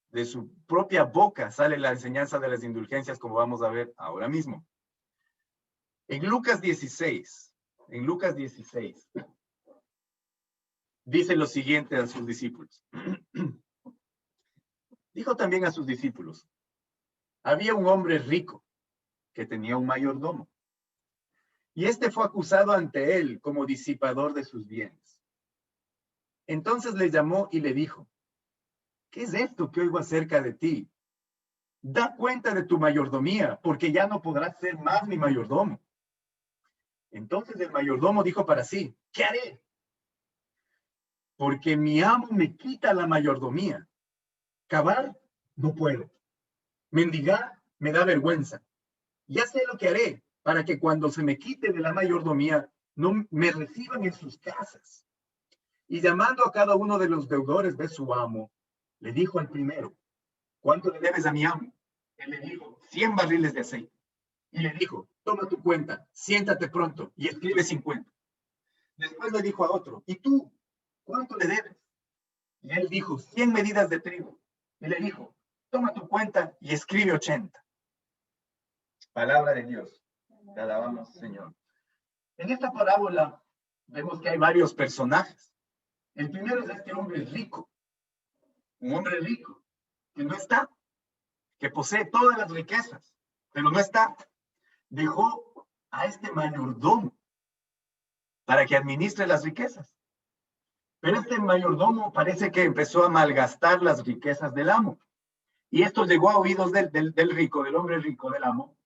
de su propia boca sale la enseñanza de las indulgencias, como vamos a ver ahora mismo. En Lucas 16, dice lo siguiente a sus discípulos. Dijo también a sus discípulos, había un hombre rico que tenía un mayordomo, y este fue acusado ante él como disipador de sus bienes. Entonces le llamó y le dijo, ¿qué es esto que oigo acerca de ti? Da cuenta de tu mayordomía, porque ya no podrás ser más mi mayordomo. Entonces el mayordomo dijo para sí, ¿qué haré? Porque mi amo me quita la mayordomía. Cavar, no puedo. Mendigar, me da vergüenza. Ya sé lo que haré para que cuando se me quite de la mayordomía, no me reciban en sus casas. Y llamando a cada uno de los deudores de su amo, le dijo al primero, ¿cuánto le debes a mi amo? Él le dijo, 100 barriles de aceite. Y le dijo, toma tu cuenta, siéntate pronto y escribe 50. Después le dijo a otro, ¿y tú? ¿Cuánto le debes? Y él dijo, 100 medidas de trigo. Y le dijo, toma tu cuenta y escribe 80. Palabra de Dios. Te alabamos, Señor. En esta parábola vemos que hay varios personajes. El primero es este hombre rico. Un hombre rico que no está, que posee todas las riquezas, pero no está. Dejó a este mayordomo para que administre las riquezas. Pero este mayordomo parece que empezó a malgastar las riquezas del amo. Y esto llegó a oídos del rico, del hombre rico, del amo.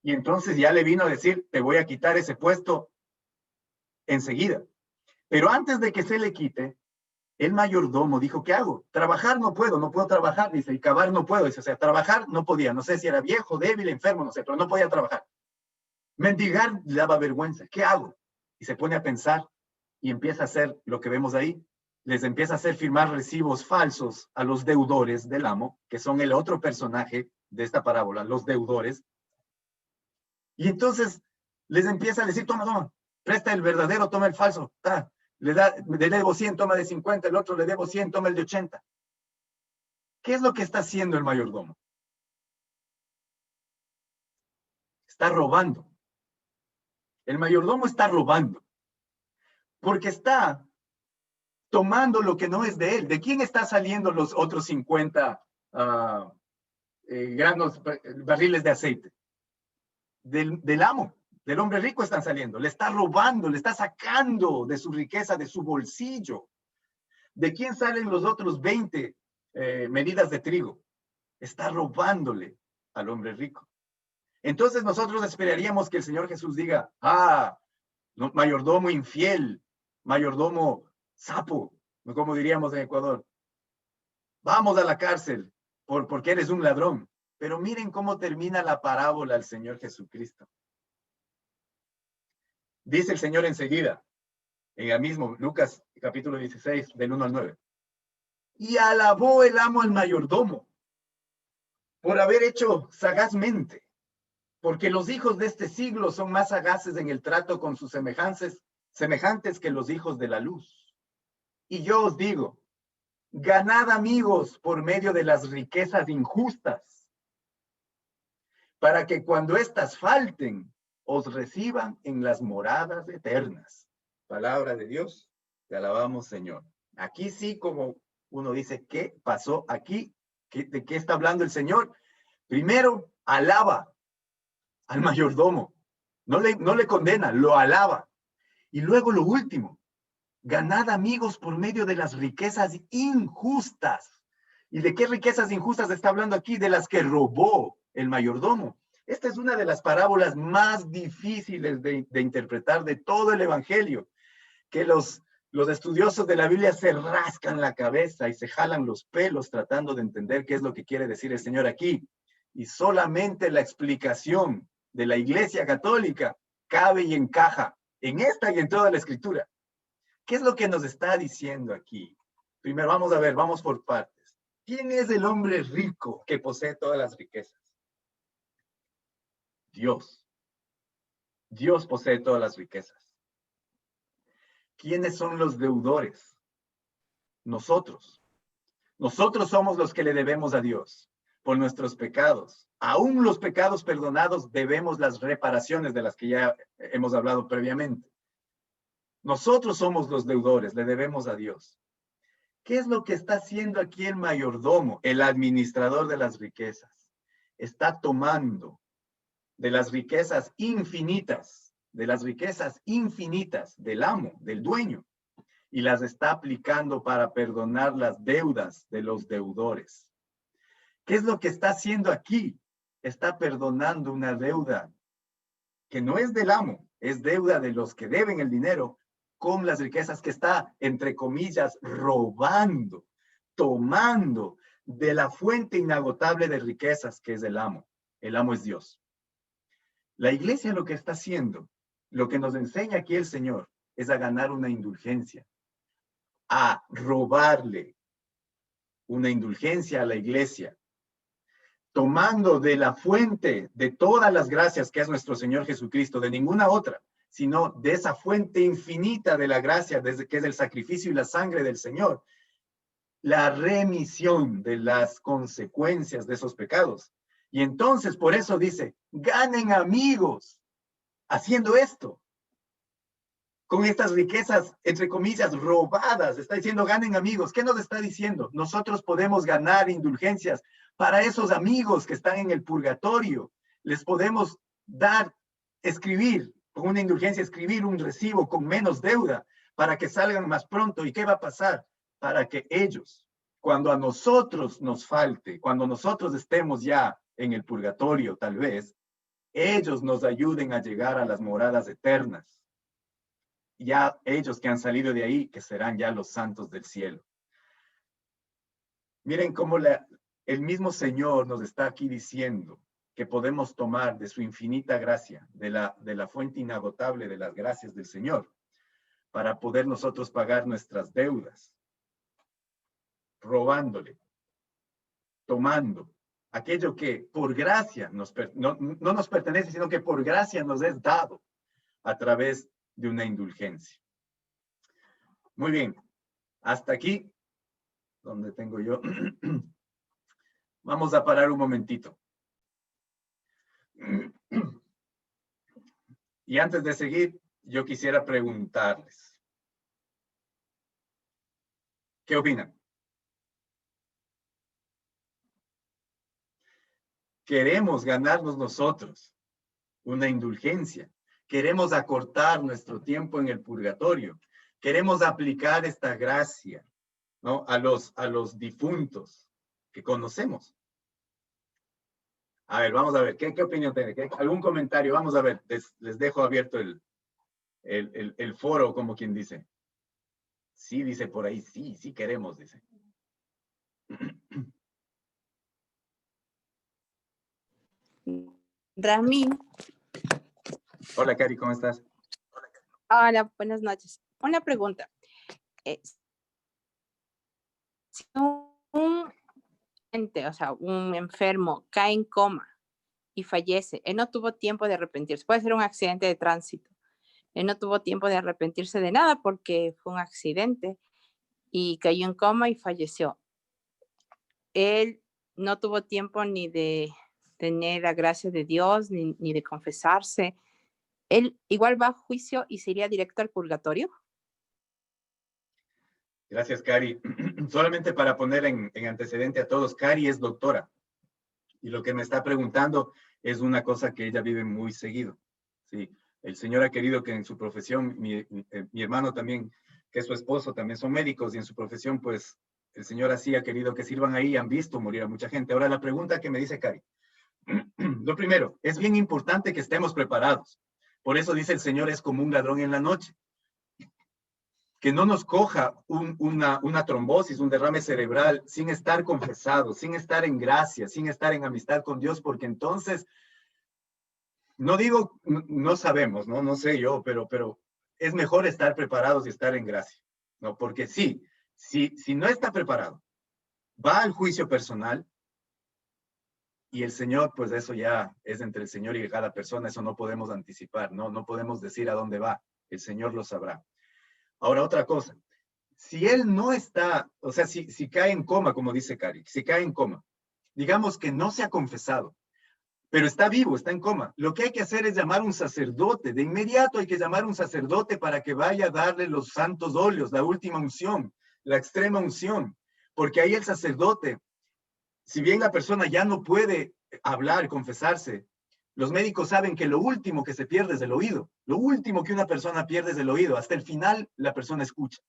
Y entonces ya le vino a decir, te voy a quitar ese puesto enseguida. Pero antes de que se le quite, el mayordomo dijo, ¿qué hago? Trabajar no puedo trabajar, dice, y cavar no puedo, dice, o sea, trabajar no podía, no sé si era viejo, débil, enfermo, no sé, pero no podía trabajar. Mendigar le daba vergüenza, ¿qué hago? Y se pone a pensar y empieza a hacer lo que vemos ahí, les empieza a hacer firmar recibos falsos a los deudores del amo, que son el otro personaje de esta parábola, los deudores. Y entonces les empieza a decir, toma, presta el verdadero, toma el falso. Le debo 100, toma de 50, el otro le debo 100, toma el de 80. ¿Qué es lo que está haciendo el mayordomo? Está robando. El mayordomo está robando. Porque está tomando lo que no es de él. ¿De quién está saliendo los otros 50 barriles de aceite? Del amo, del hombre rico están saliendo. Le está robando, le está sacando de su riqueza, de su bolsillo. ¿De quién salen los otros 20 medidas de trigo? Está robándole al hombre rico. Entonces nosotros esperaríamos que el Señor Jesús diga, no, mayordomo infiel, mayordomo sapo, como diríamos en Ecuador. Vamos a la cárcel porque eres un ladrón. Pero miren cómo termina la parábola al Señor Jesucristo. Dice el Señor enseguida, en el mismo Lucas capítulo 16, del 1 al 9. Y alabó el amo al mayordomo por haber hecho sagazmente, porque los hijos de este siglo son más sagaces en el trato con sus semejantes que los hijos de la luz. Y yo os digo, ganad amigos por medio de las riquezas injustas, para que cuando éstas falten, os reciban en las moradas eternas. Palabra de Dios, te alabamos, Señor. Aquí sí, como uno dice, ¿qué pasó aquí? ¿De qué está hablando el Señor? Primero, alaba al mayordomo. No le condena, lo alaba. Y luego lo último, ganad amigos por medio de las riquezas injustas. ¿Y de qué riquezas injustas está hablando aquí? De las que robó el mayordomo. Esta es una de las parábolas más difíciles de interpretar de todo el Evangelio, que los estudiosos de la Biblia se rascan la cabeza y se jalan los pelos tratando de entender qué es lo que quiere decir el Señor aquí. Y solamente la explicación de la Iglesia Católica cabe y encaja en esta y en toda la Escritura. ¿Qué es lo que nos está diciendo aquí? Primero, vamos a ver, vamos por partes. ¿Quién es el hombre rico que posee todas las riquezas? Dios. Dios posee todas las riquezas. ¿Quiénes son los deudores? Nosotros. Nosotros somos los que le debemos a Dios por nuestros pecados. Aún los pecados perdonados debemos las reparaciones de las que ya hemos hablado previamente. Nosotros somos los deudores, le debemos a Dios. ¿Qué es lo que está haciendo aquí el mayordomo, el administrador de las riquezas? Está tomando de las riquezas infinitas, del amo, del dueño, y las está aplicando para perdonar las deudas de los deudores. ¿Qué es lo que está haciendo aquí? Está perdonando una deuda que no es del amo, es deuda de los que deben el dinero con las riquezas que está, entre comillas, robando, tomando de la fuente inagotable de riquezas que es el amo. El amo es Dios. La iglesia lo que está haciendo, lo que nos enseña aquí el Señor, es a ganar una indulgencia, a robarle una indulgencia a la iglesia, tomando de la fuente de todas las gracias que es nuestro Señor Jesucristo, de ninguna otra, sino de esa fuente infinita de la gracia, que es el sacrificio y la sangre del Señor, la remisión de las consecuencias de esos pecados. Y entonces, por eso dice, ganen amigos haciendo esto, con estas riquezas, entre comillas, robadas. Está diciendo, ganen amigos. ¿Qué nos está diciendo? Nosotros podemos ganar indulgencias para esos amigos que están en el purgatorio. Les podemos dar, escribir, con una indulgencia, escribir un recibo con menos deuda para que salgan más pronto. ¿Y qué va a pasar? Para que ellos, cuando a nosotros nos falte, cuando nosotros estemos ya en el purgatorio, tal vez, ellos nos ayuden a llegar a las moradas eternas. Ya ellos que han salido de ahí, que serán ya los santos del cielo. Miren cómo el mismo Señor nos está aquí diciendo que podemos tomar de su infinita gracia, de la fuente inagotable de las gracias del Señor, para poder nosotros pagar nuestras deudas, robándole, tomando aquello que por gracia no nos pertenece, sino que por gracia nos es dado a través de una indulgencia. Muy bien, hasta aquí, donde tengo yo. Vamos a parar un momentito. Y antes de seguir, yo quisiera preguntarles, ¿qué opinan? ¿Queremos ganarnos nosotros una indulgencia? ¿Queremos acortar nuestro tiempo en el purgatorio? ¿Queremos aplicar esta gracia, ¿no?, a los difuntos que conocemos? A ver, vamos a ver, ¿qué opinión tiene? ¿Algún comentario? Vamos a ver, les dejo abierto el foro, como quien dice. Sí, dice por ahí, sí queremos, dice. Rami. Hola, Cari, ¿cómo estás? Hola, buenas noches. Una pregunta. Si un ente, o sea, un enfermo cae en coma y fallece, él no tuvo tiempo de arrepentirse. Puede ser un accidente de tránsito. Él no tuvo tiempo de arrepentirse de nada porque fue un accidente y cayó en coma y falleció. Él no tuvo tiempo ni de tener la gracia de Dios, ni de confesarse. Él igual va a juicio y se iría directo al purgatorio. Gracias, Cari. Solamente para poner en antecedente a todos, Cari es doctora. Y lo que me está preguntando es una cosa que ella vive muy seguido. Sí, el Señor ha querido que en su profesión, mi hermano también, que es su esposo, también son médicos, y en su profesión, pues, el Señor así ha querido que sirvan ahí y han visto morir a mucha gente. Ahora, la pregunta que me dice Cari. Lo primero, es bien importante que estemos preparados. Por eso dice el Señor, es como un ladrón en la noche. Que no nos coja una trombosis, un derrame cerebral, sin estar confesados, sin estar en gracia, sin estar en amistad con Dios, porque entonces, no digo, no sabemos, no sé yo, pero es mejor estar preparados y estar en gracia, ¿no? Porque sí, si no está preparado, va al juicio personal y el Señor, pues eso ya es entre el Señor y cada persona, eso no podemos anticipar, no podemos decir a dónde va, el Señor lo sabrá. Ahora, otra cosa. Si él no está, o sea, si cae en coma, como dice Cari, si cae en coma, digamos que no se ha confesado, pero está vivo, está en coma, lo que hay que hacer es llamar a un sacerdote. De inmediato hay que llamar a un sacerdote para que vaya a darle los santos óleos, la última unción, la extrema unción, porque ahí el sacerdote, si bien la persona ya no puede hablar, confesarse, los médicos saben que lo último que se pierde es el oído, lo último que una persona pierde es el oído, hasta el final la persona escucha.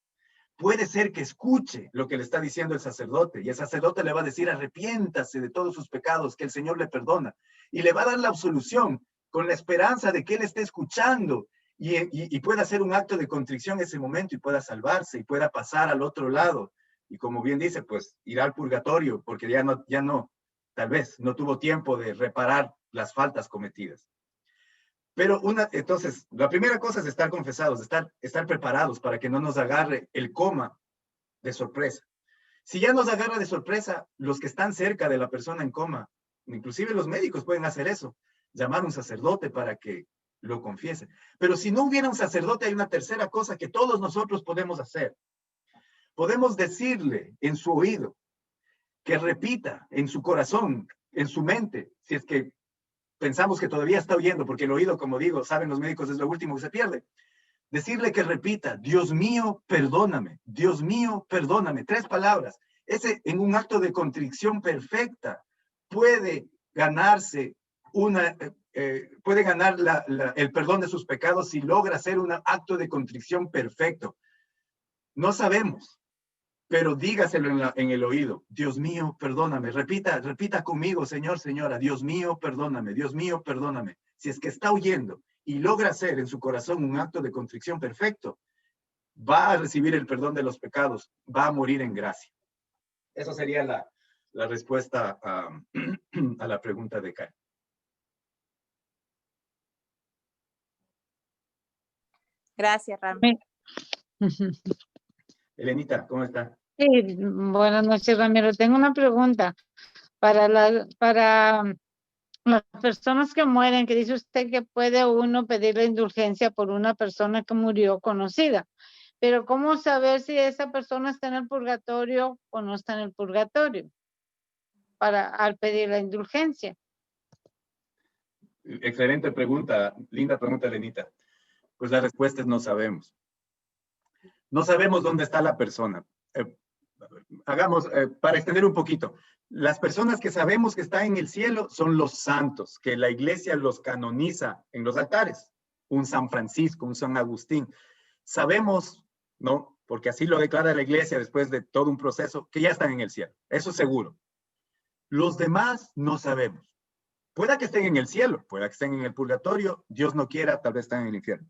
Puede ser que escuche lo que le está diciendo el sacerdote y el sacerdote le va a decir arrepiéntase de todos sus pecados, que el Señor le perdona y le va a dar la absolución con la esperanza de que él esté escuchando y pueda hacer un acto de contrición en ese momento y pueda salvarse y pueda pasar al otro lado. Y como bien dice, pues irá al purgatorio porque ya no, tal vez no tuvo tiempo de reparar las faltas cometidas. Pero entonces, la primera cosa es estar confesados, estar preparados para que no nos agarre el coma de sorpresa. Si ya nos agarra de sorpresa, los que están cerca de la persona en coma, inclusive los médicos pueden hacer eso, llamar a un sacerdote para que lo confiese. Pero si no hubiera un sacerdote, hay una tercera cosa que todos nosotros podemos hacer. Podemos decirle en su oído que repita en su corazón, en su mente, si es que pensamos que todavía está oyendo, porque el oído, como digo, saben los médicos, es lo último que se pierde. Decirle que repita, Dios mío, perdóname, Dios mío, perdóname. 3 palabras. Ese, en un acto de contrición perfecta, puede ganarse puede ganar el perdón de sus pecados si logra hacer un acto de contrición perfecto. No sabemos, pero dígaselo en el oído. Dios mío, perdóname. Repita conmigo, Señor, señora. Dios mío, perdóname. Dios mío, perdóname. Si es que está oyendo y logra hacer en su corazón un acto de contrición perfecto, va a recibir el perdón de los pecados, va a morir en gracia. Eso sería la respuesta a la pregunta de Karen. Gracias, Rami. Elenita, ¿cómo está? Sí, buenas noches, Ramiro. Tengo una pregunta para las personas que mueren, que dice usted que puede uno pedir la indulgencia por una persona que murió conocida, pero ¿cómo saber si esa persona está en el purgatorio o no está en el purgatorio al pedir la indulgencia? Excelente pregunta, linda pregunta, Lenita. Pues la respuesta es no sabemos. No sabemos dónde está la persona. Para extender un poquito, las personas que sabemos que están en el cielo son los santos, que la iglesia los canoniza en los altares. Un San Francisco, un San Agustín. Sabemos, ¿no? Porque así lo declara la iglesia después de todo un proceso, que ya están en el cielo. Eso es seguro. Los demás no sabemos. Pueda que estén en el cielo, pueda que estén en el purgatorio, Dios no quiera, tal vez estén en el infierno.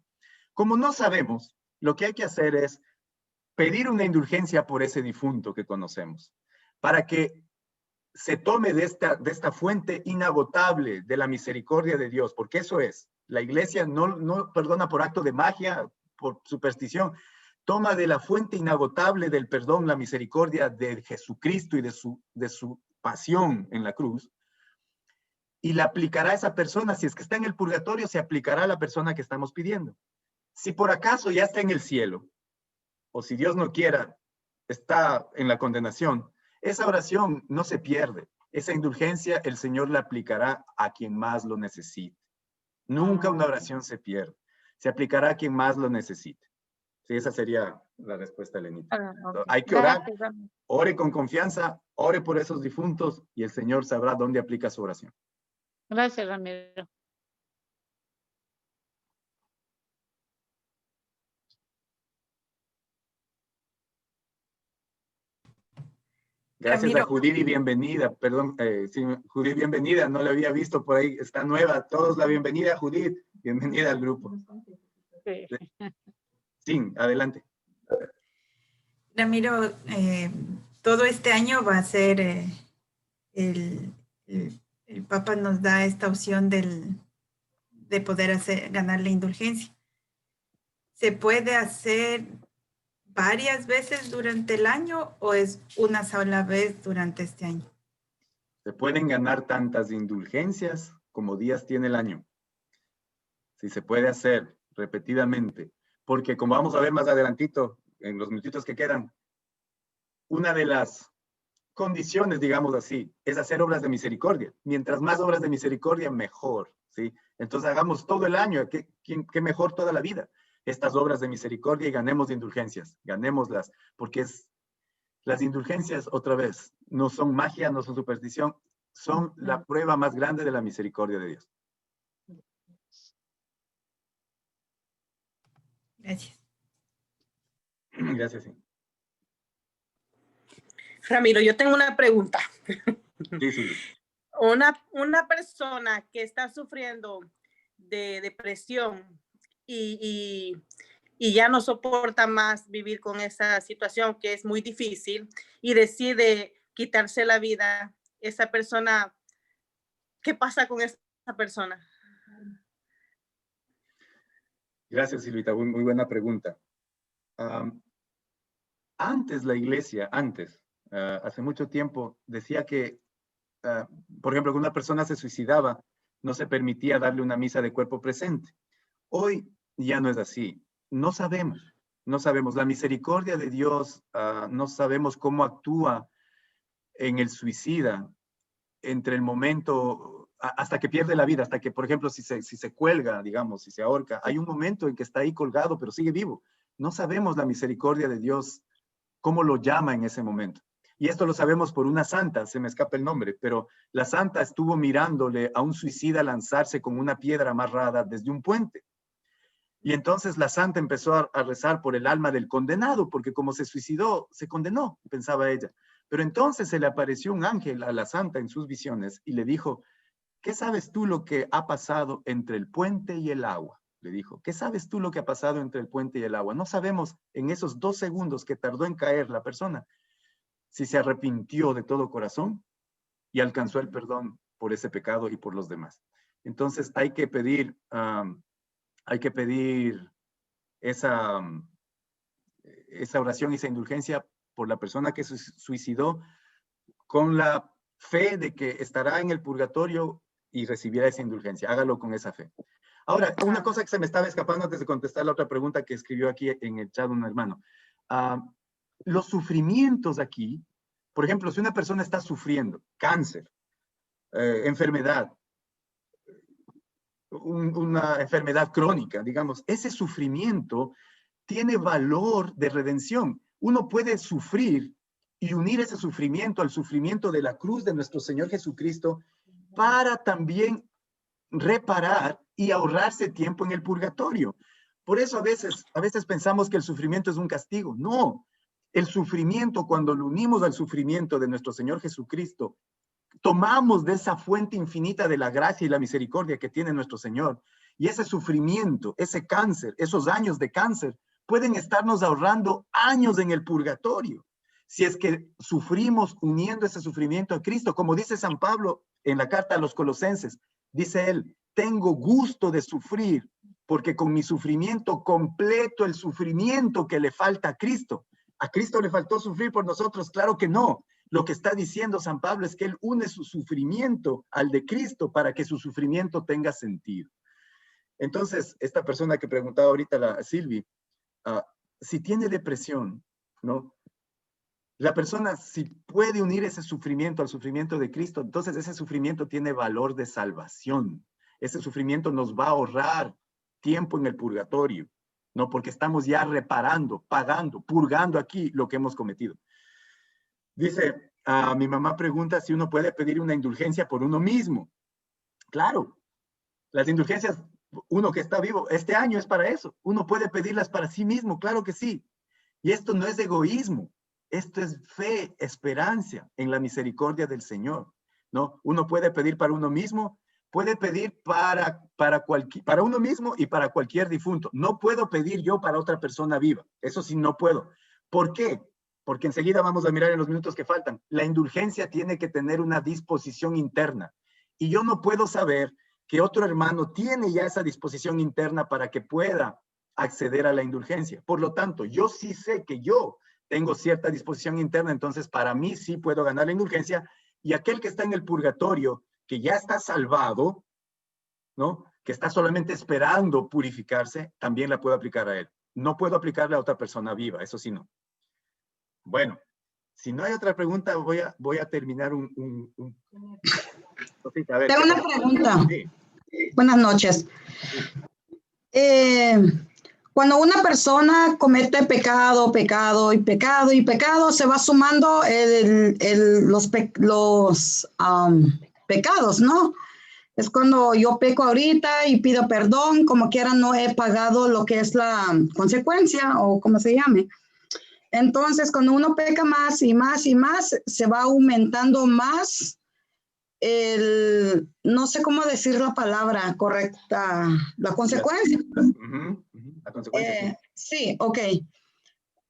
Como no sabemos, lo que hay que hacer es pedir una indulgencia por ese difunto que conocemos, para que se tome de esta fuente inagotable de la misericordia de Dios, porque eso es. La iglesia no perdona por acto de magia, por superstición, toma de la fuente inagotable del perdón, la misericordia de Jesucristo y de su pasión en la cruz, y la aplicará a esa persona. Si es que está en el purgatorio, se aplicará a la persona que estamos pidiendo. Si por acaso ya está en el cielo, o si Dios no quiera, está en la condenación, esa oración no se pierde. Esa indulgencia el Señor la aplicará a quien más lo necesite. Nunca una oración se pierde. Se aplicará a quien más lo necesite. Sí, esa sería la respuesta, Lenita. Okay. Hay que orar, Gracias. ore con confianza, ore por esos difuntos y el Señor sabrá dónde aplica su oración. Gracias, Ramiro. Gracias Ramiro. a Judith y bienvenida. Perdón, sí, Judith, bienvenida. No la había visto por ahí. Está nueva. Todos la bienvenida, Judith. Bienvenida al grupo. Sí. Sí, adelante. Ramiro, todo este año va a ser el Papa nos da esta opción de poder ganar la indulgencia. ¿Se puede hacer varias veces durante el año o es una sola vez durante este año? Se pueden ganar tantas indulgencias como días tiene el año. Si se puede hacer repetidamente, porque como vamos a ver más adelantito, en los minutitos que quedan, una de las condiciones, digamos así, es hacer obras de misericordia. Mientras más obras de misericordia, mejor, ¿sí? Entonces hagamos todo el año, qué mejor toda la vida, estas obras de misericordia y ganemos de indulgencias, ganémoslas, porque las indulgencias, otra vez, no son magia, no son superstición, son la prueba más grande de la misericordia de Dios. Gracias. Gracias, sí. Ramiro, yo tengo una pregunta. Sí, sí. Una persona que está sufriendo de depresión y ya no soporta más vivir con esa situación que es muy difícil y decide quitarse la vida, esa persona, ¿qué pasa con esa persona? Gracias, Silvita. Muy buena pregunta. Antes la iglesia, hace mucho tiempo, decía que, por ejemplo, que una persona se suicidaba, no se permitía darle una misa de cuerpo presente. Hoy ya no es así. No sabemos. La misericordia de Dios, no sabemos cómo actúa en el suicida entre el momento, hasta que pierde la vida, hasta que, por ejemplo, si se cuelga, digamos, si se ahorca, hay un momento en que está ahí colgado, pero sigue vivo. No sabemos la misericordia de Dios, cómo lo llama en ese momento. Y esto lo sabemos por una santa, se me escapa el nombre, pero la santa estuvo mirándole a un suicida lanzarse con una piedra amarrada desde un puente. Y entonces la santa empezó a rezar por el alma del condenado, porque como se suicidó, se condenó, pensaba ella. Pero entonces se le apareció un ángel a la santa en sus visiones y le dijo, ¿qué sabes tú lo que ha pasado entre el puente y el agua? Le dijo, ¿qué sabes tú lo que ha pasado entre el puente y el agua? No sabemos en esos 2 segundos que tardó en caer la persona, si se arrepintió de todo corazón y alcanzó el perdón por ese pecado y por los demás. Entonces hay que pedir esa oración y esa indulgencia por la persona que se suicidó, con la fe de que estará en el purgatorio y recibirá esa indulgencia. Hágalo con esa fe. Ahora, una cosa que se me estaba escapando antes de contestar la otra pregunta que escribió aquí en el chat un hermano. Los sufrimientos aquí, por ejemplo, si una persona está sufriendo cáncer, enfermedad, una enfermedad crónica, digamos, ese sufrimiento tiene valor de redención. Uno puede sufrir y unir ese sufrimiento al sufrimiento de la cruz de nuestro Señor Jesucristo para también reparar y ahorrarse tiempo en el purgatorio. Por eso a veces pensamos que el sufrimiento es un castigo. No, el sufrimiento, cuando lo unimos al sufrimiento de nuestro Señor Jesucristo, tomamos de esa fuente infinita de la gracia y la misericordia que tiene nuestro Señor. Y ese sufrimiento, ese cáncer, esos años de cáncer, pueden estarnos ahorrando años en el purgatorio. Si es que sufrimos uniendo ese sufrimiento a Cristo, como dice San Pablo en la carta a los Colosenses, dice él, tengo gusto de sufrir, porque con mi sufrimiento completo el sufrimiento que le falta a Cristo. ¿A Cristo le faltó sufrir por nosotros? Claro que no. Lo que está diciendo San Pablo es que él une su sufrimiento al de Cristo para que su sufrimiento tenga sentido. Entonces, esta persona que preguntaba ahorita, la Silvi, si tiene depresión, ¿no? La persona, si puede unir ese sufrimiento al sufrimiento de Cristo, entonces ese sufrimiento tiene valor de salvación. Ese sufrimiento nos va a ahorrar tiempo en el purgatorio, ¿no? Porque estamos ya reparando, pagando, purgando aquí lo que hemos cometido. Dice, mi mamá pregunta si uno puede pedir una indulgencia por uno mismo. Claro, las indulgencias, uno que está vivo, este año es para eso. Uno puede pedirlas para sí mismo, claro que sí. Y esto no es egoísmo. Esto es fe, esperanza en la misericordia del Señor, ¿no? Uno puede pedir para uno mismo, puede pedir para uno mismo y para cualquier difunto. No puedo pedir yo para otra persona viva. Eso sí no puedo. ¿Por qué? Porque enseguida vamos a mirar en los minutos que faltan. La indulgencia tiene que tener una disposición interna. Y yo no puedo saber que otro hermano tiene ya esa disposición interna para que pueda acceder a la indulgencia. Por lo tanto, yo sí sé que yo tengo cierta disposición interna, entonces para mí sí puedo ganar la indulgencia, y aquel que está en el purgatorio, que ya está salvado, ¿no? Que está solamente esperando purificarse, también la puedo aplicar a él. No puedo aplicarle a otra persona viva, eso sí no. Bueno, si no hay otra pregunta, voy a terminar a ver, tengo una pregunta. Sí. Buenas noches. Cuando una persona comete pecado, se va sumando los pecados, ¿no? Es cuando yo peco ahorita y pido perdón, como quiera no he pagado lo que es la consecuencia o como se llame. Entonces, cuando uno peca más y más y más, se va aumentando más no sé cómo decir la palabra correcta, la consecuencia. La consecuencia. Sí, ok.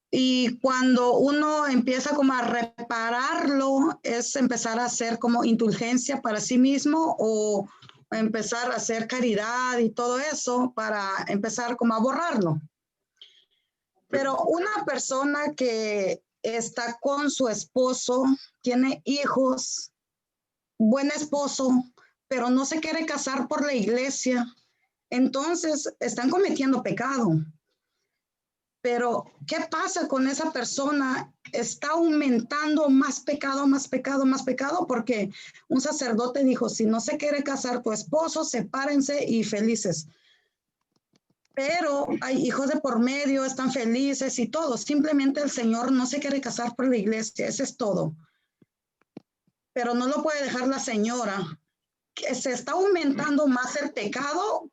Y cuando uno empieza como a repararlo, es empezar a hacer como indulgencia para sí mismo o empezar a hacer caridad y todo eso para empezar como a borrarlo. Pero una persona que está con su esposo, tiene hijos, buen esposo, pero no se quiere casar por la iglesia, entonces están cometiendo pecado. Pero, ¿qué pasa con esa persona? Está aumentando más pecado, porque un sacerdote dijo, si no se quiere casar tu esposo, sepárense y felices. Pero hay hijos de por medio, están felices y todo. Simplemente el Señor no se quiere casar por la iglesia, eso es todo. Pero no lo puede dejar la señora. Que se está aumentando más el pecado.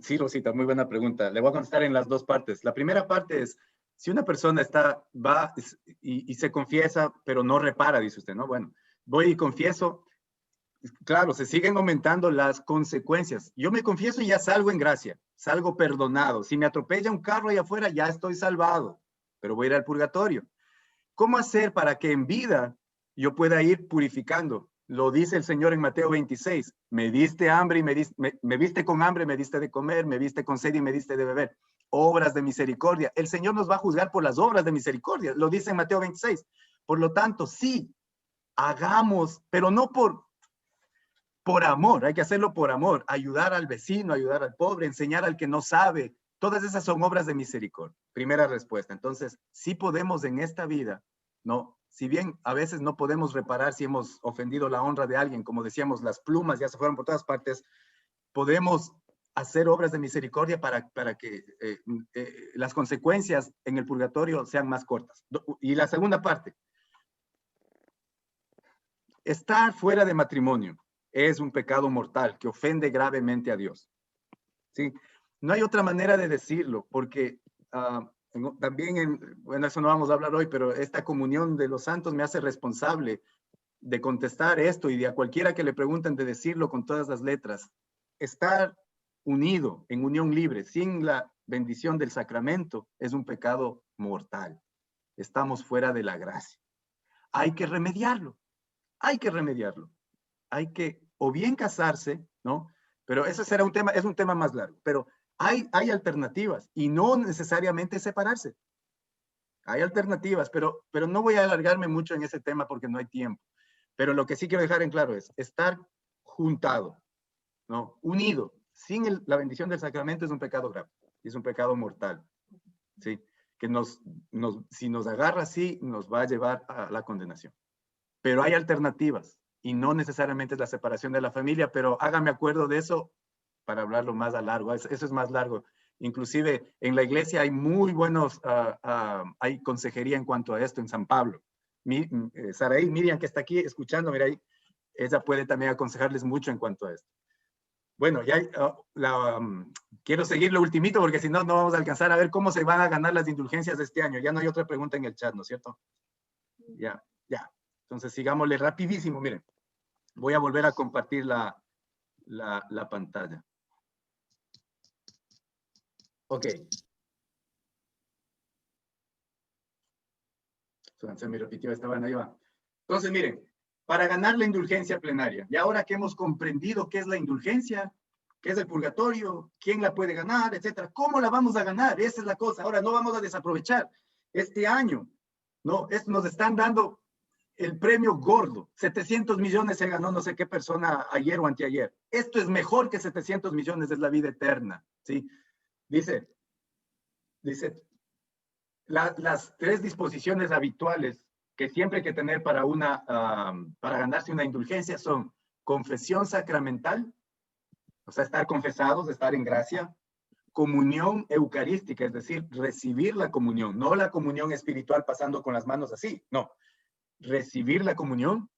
Sí, Rosita, muy buena pregunta. Le voy a contestar en las dos partes. La primera parte es, si una persona va y se confiesa, pero no repara, dice usted, ¿no? Bueno, voy y confieso. Claro, se siguen aumentando las consecuencias. Yo me confieso y ya salgo en gracia, salgo perdonado. Si me atropella un carro allá afuera, ya estoy salvado, pero voy a ir al purgatorio. ¿Cómo hacer para que en vida yo pueda ir purificando? Lo dice el Señor en Mateo 26. Me diste hambre y me viste con hambre, me diste de comer, me viste con sed y me diste de beber. Obras de misericordia. El Señor nos va a juzgar por las obras de misericordia. Lo dice en Mateo 26. Por lo tanto, sí, hagamos, pero no por amor. Hay que hacerlo por amor. Ayudar al vecino, ayudar al pobre, enseñar al que no sabe. Todas esas son obras de misericordia. Primera respuesta. Entonces, sí podemos en esta vida, ¿no? si bien a veces no podemos reparar si hemos ofendido la honra de alguien, como decíamos, las plumas ya se fueron por todas partes, podemos hacer obras de misericordia para que las consecuencias en el purgatorio sean más cortas. Y la segunda parte, estar fuera de matrimonio es un pecado mortal que ofende gravemente a Dios. ¿Sí? No hay otra manera de decirlo, porque también, bueno, eso no vamos a hablar hoy, pero esta comunión de los santos me hace responsable de contestar esto y de a cualquiera que le pregunten de decirlo con todas las letras. Estar unido en unión libre sin la bendición del sacramento es un pecado mortal. Estamos fuera de la gracia. Hay que remediarlo. Hay que remediarlo. Hay que o bien casarse, ¿no? Pero ese será un tema, es un tema más largo. Pero hay alternativas y no necesariamente separarse. Hay alternativas, pero no voy a alargarme mucho en ese tema porque no hay tiempo. Pero lo que sí quiero dejar en claro es estar juntado, ¿no? Unido, sin la bendición del sacramento es un pecado grave, es un pecado mortal, ¿sí? Que si nos agarra así, nos va a llevar a la condenación. Pero hay alternativas y no necesariamente es la separación de la familia, pero hágame acuerdo de eso para hablarlo más a largo. Eso es más largo. Inclusive en la iglesia hay muy buenos, hay consejería en cuanto a esto en San Pablo. Saraí, Miriam, que está aquí escuchando, mira ahí, ella puede también aconsejarles mucho en cuanto a esto. Bueno, ya quiero seguir lo ultimito porque si no, no vamos a alcanzar a ver cómo se van a ganar las indulgencias de este año. Ya no hay otra pregunta en el chat, ¿no es cierto? Ya. Entonces sigámosle rapidísimo, miren. Voy a volver a compartir la pantalla. Ok. Se me repitió esta banda, ahí va. Entonces, miren, para ganar la indulgencia plenaria, y ahora que hemos comprendido qué es la indulgencia, qué es el purgatorio, quién la puede ganar, etcétera, ¿cómo la vamos a ganar? Esa es la cosa. Ahora no vamos a desaprovechar este año, ¿no? Nos están dando el premio gordo. 700 millones se ganó no sé qué persona ayer o anteayer. Esto es mejor que 700 millones, es la vida eterna, ¿sí? Dice, las tres disposiciones habituales que siempre hay que tener para ganarse una indulgencia son confesión sacramental, o sea, estar confesados, estar en gracia, comunión eucarística, es decir, recibir la comunión, no la comunión espiritual pasando con las manos así, no, recibir la comunión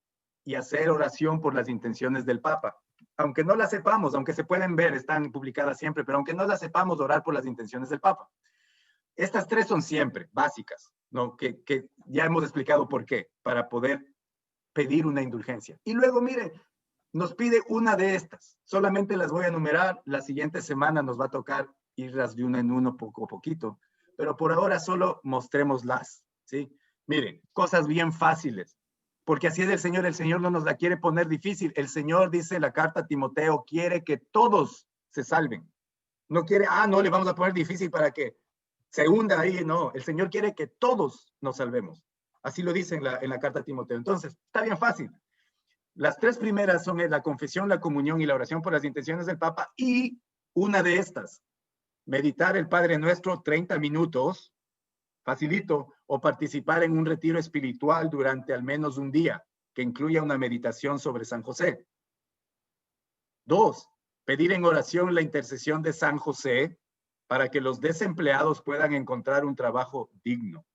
y hacer oración por las intenciones del Papa. Aunque no las sepamos, aunque se pueden ver, están publicadas siempre, pero aunque no las sepamos, orar por las intenciones del Papa. Estas tres son siempre básicas, ¿no? Que ya hemos explicado por qué, para poder pedir una indulgencia. Y luego, miren, nos pide una de estas. Solamente las voy a enumerar. La siguiente semana nos va a tocar irlas de uno en uno, poco a poquito. Pero por ahora solo mostrémoslas, ¿sí? Miren, cosas bien fáciles. Porque así es el Señor no nos la quiere poner difícil. El Señor, dice en la carta a Timoteo, quiere que todos se salven. No quiere, no le vamos a poner difícil para que se hunda ahí, no. El Señor quiere que todos nos salvemos. Así lo dice en la carta a Timoteo. Entonces, está bien fácil. Las tres primeras son la confesión, la comunión y la oración por las intenciones del Papa. Y una de estas, meditar el Padre Nuestro 30 minutos, facilito, o participar en un retiro espiritual durante al menos un día, que incluya una meditación sobre San José. 2, pedir en oración la intercesión de San José para que los desempleados puedan encontrar un trabajo digno.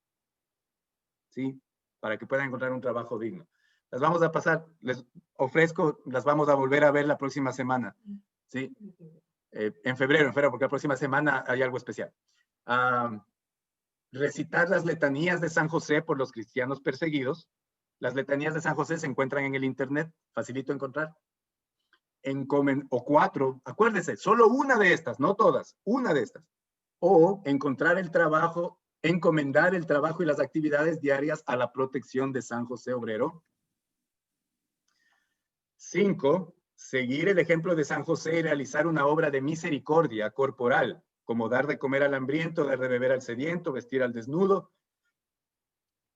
¿Sí? Para que puedan encontrar un trabajo digno. Las vamos a pasar, les ofrezco, las vamos a volver a ver la próxima semana. ¿Sí? En febrero, porque la próxima semana hay algo especial. Recitar las letanías de San José por los cristianos perseguidos. Las letanías de San José se encuentran en el internet, facilito encontrar. O 4, acuérdense, solo una de estas, no todas, una de estas. O encontrar el trabajo, encomendar el trabajo y las actividades diarias a la protección de San José Obrero. 5, seguir el ejemplo de San José y realizar una obra de misericordia corporal, como dar de comer al hambriento, dar de beber al sediento, vestir al desnudo,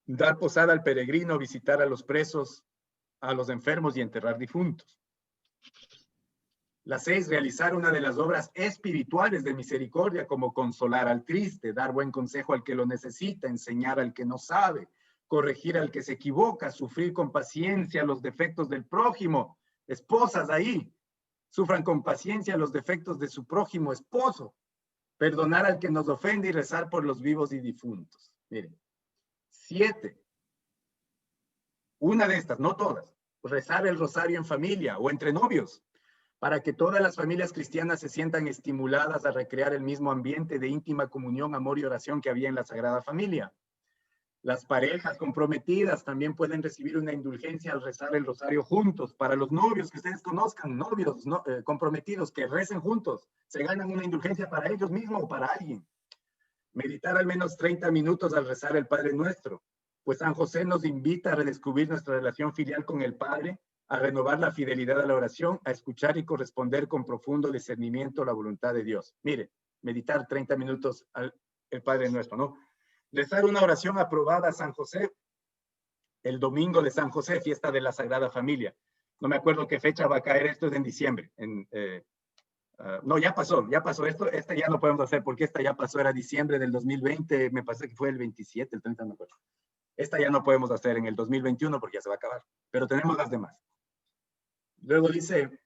dar posada al peregrino, visitar a los presos, a los enfermos y enterrar difuntos. La 6, realizar una de las obras espirituales de misericordia, como consolar al triste, dar buen consejo al que lo necesita, enseñar al que no sabe, corregir al que se equivoca, sufrir con paciencia los defectos del prójimo. Esposas ahí, sufran con paciencia los defectos de su prójimo esposo. Perdonar al que nos ofende y rezar por los vivos y difuntos. Miren, 7. Una de estas, no todas. Rezar el rosario en familia o entre novios, para que todas las familias cristianas se sientan estimuladas a recrear el mismo ambiente de íntima comunión, amor y oración que había en la Sagrada Familia. Las parejas comprometidas también pueden recibir una indulgencia al rezar el rosario juntos. Para los novios que ustedes conozcan, novios comprometidos que recen juntos, se ganan una indulgencia para ellos mismos o para alguien. Meditar al menos 30 minutos al rezar el Padre Nuestro, pues San José nos invita a redescubrir nuestra relación filial con el Padre, a renovar la fidelidad a la oración, a escuchar y corresponder con profundo discernimiento la voluntad de Dios. Mire, meditar 30 minutos al Padre Nuestro, ¿no? Rezar una oración aprobada a San José, el domingo de San José, fiesta de la Sagrada Familia. No me acuerdo qué fecha va a caer, esto es en diciembre. No, ya pasó, esta ya no podemos hacer porque esta ya pasó, era diciembre del 2020, me parece que fue el 27, el 30, no me acuerdo. Esta ya no podemos hacer en el 2021 porque ya se va a acabar, pero tenemos las demás. Luego dice,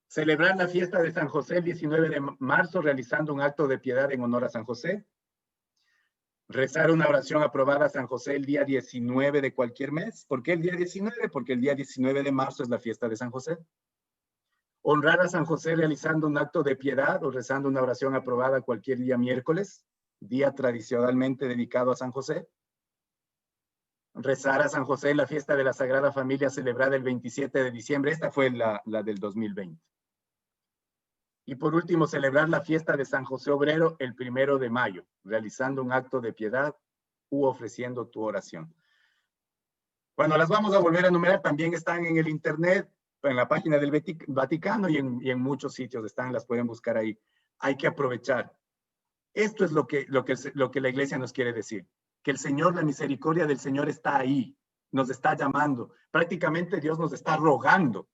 celebrar la fiesta de San José el 19 de marzo realizando un acto de piedad en honor a San José. Rezar una oración aprobada a San José el día 19 de cualquier mes. ¿Por qué el día 19? Porque el día 19 de marzo es la fiesta de San José. Honrar a San José realizando un acto de piedad o rezando una oración aprobada cualquier día miércoles, día tradicionalmente dedicado a San José. Rezar a San José en la fiesta de la Sagrada Familia celebrada el 27 de diciembre. Esta fue la del 2020. Y por último, celebrar la fiesta de San José Obrero el 1 de mayo, realizando un acto de piedad u ofreciendo tu oración. Bueno, las vamos a volver a enumerar. También están en el internet, en la página del Vaticano y en muchos sitios están, las pueden buscar ahí. Hay que aprovechar. Esto es lo que la Iglesia nos quiere decir. Que el Señor, la misericordia del Señor está ahí, nos está llamando. Prácticamente Dios nos está rogando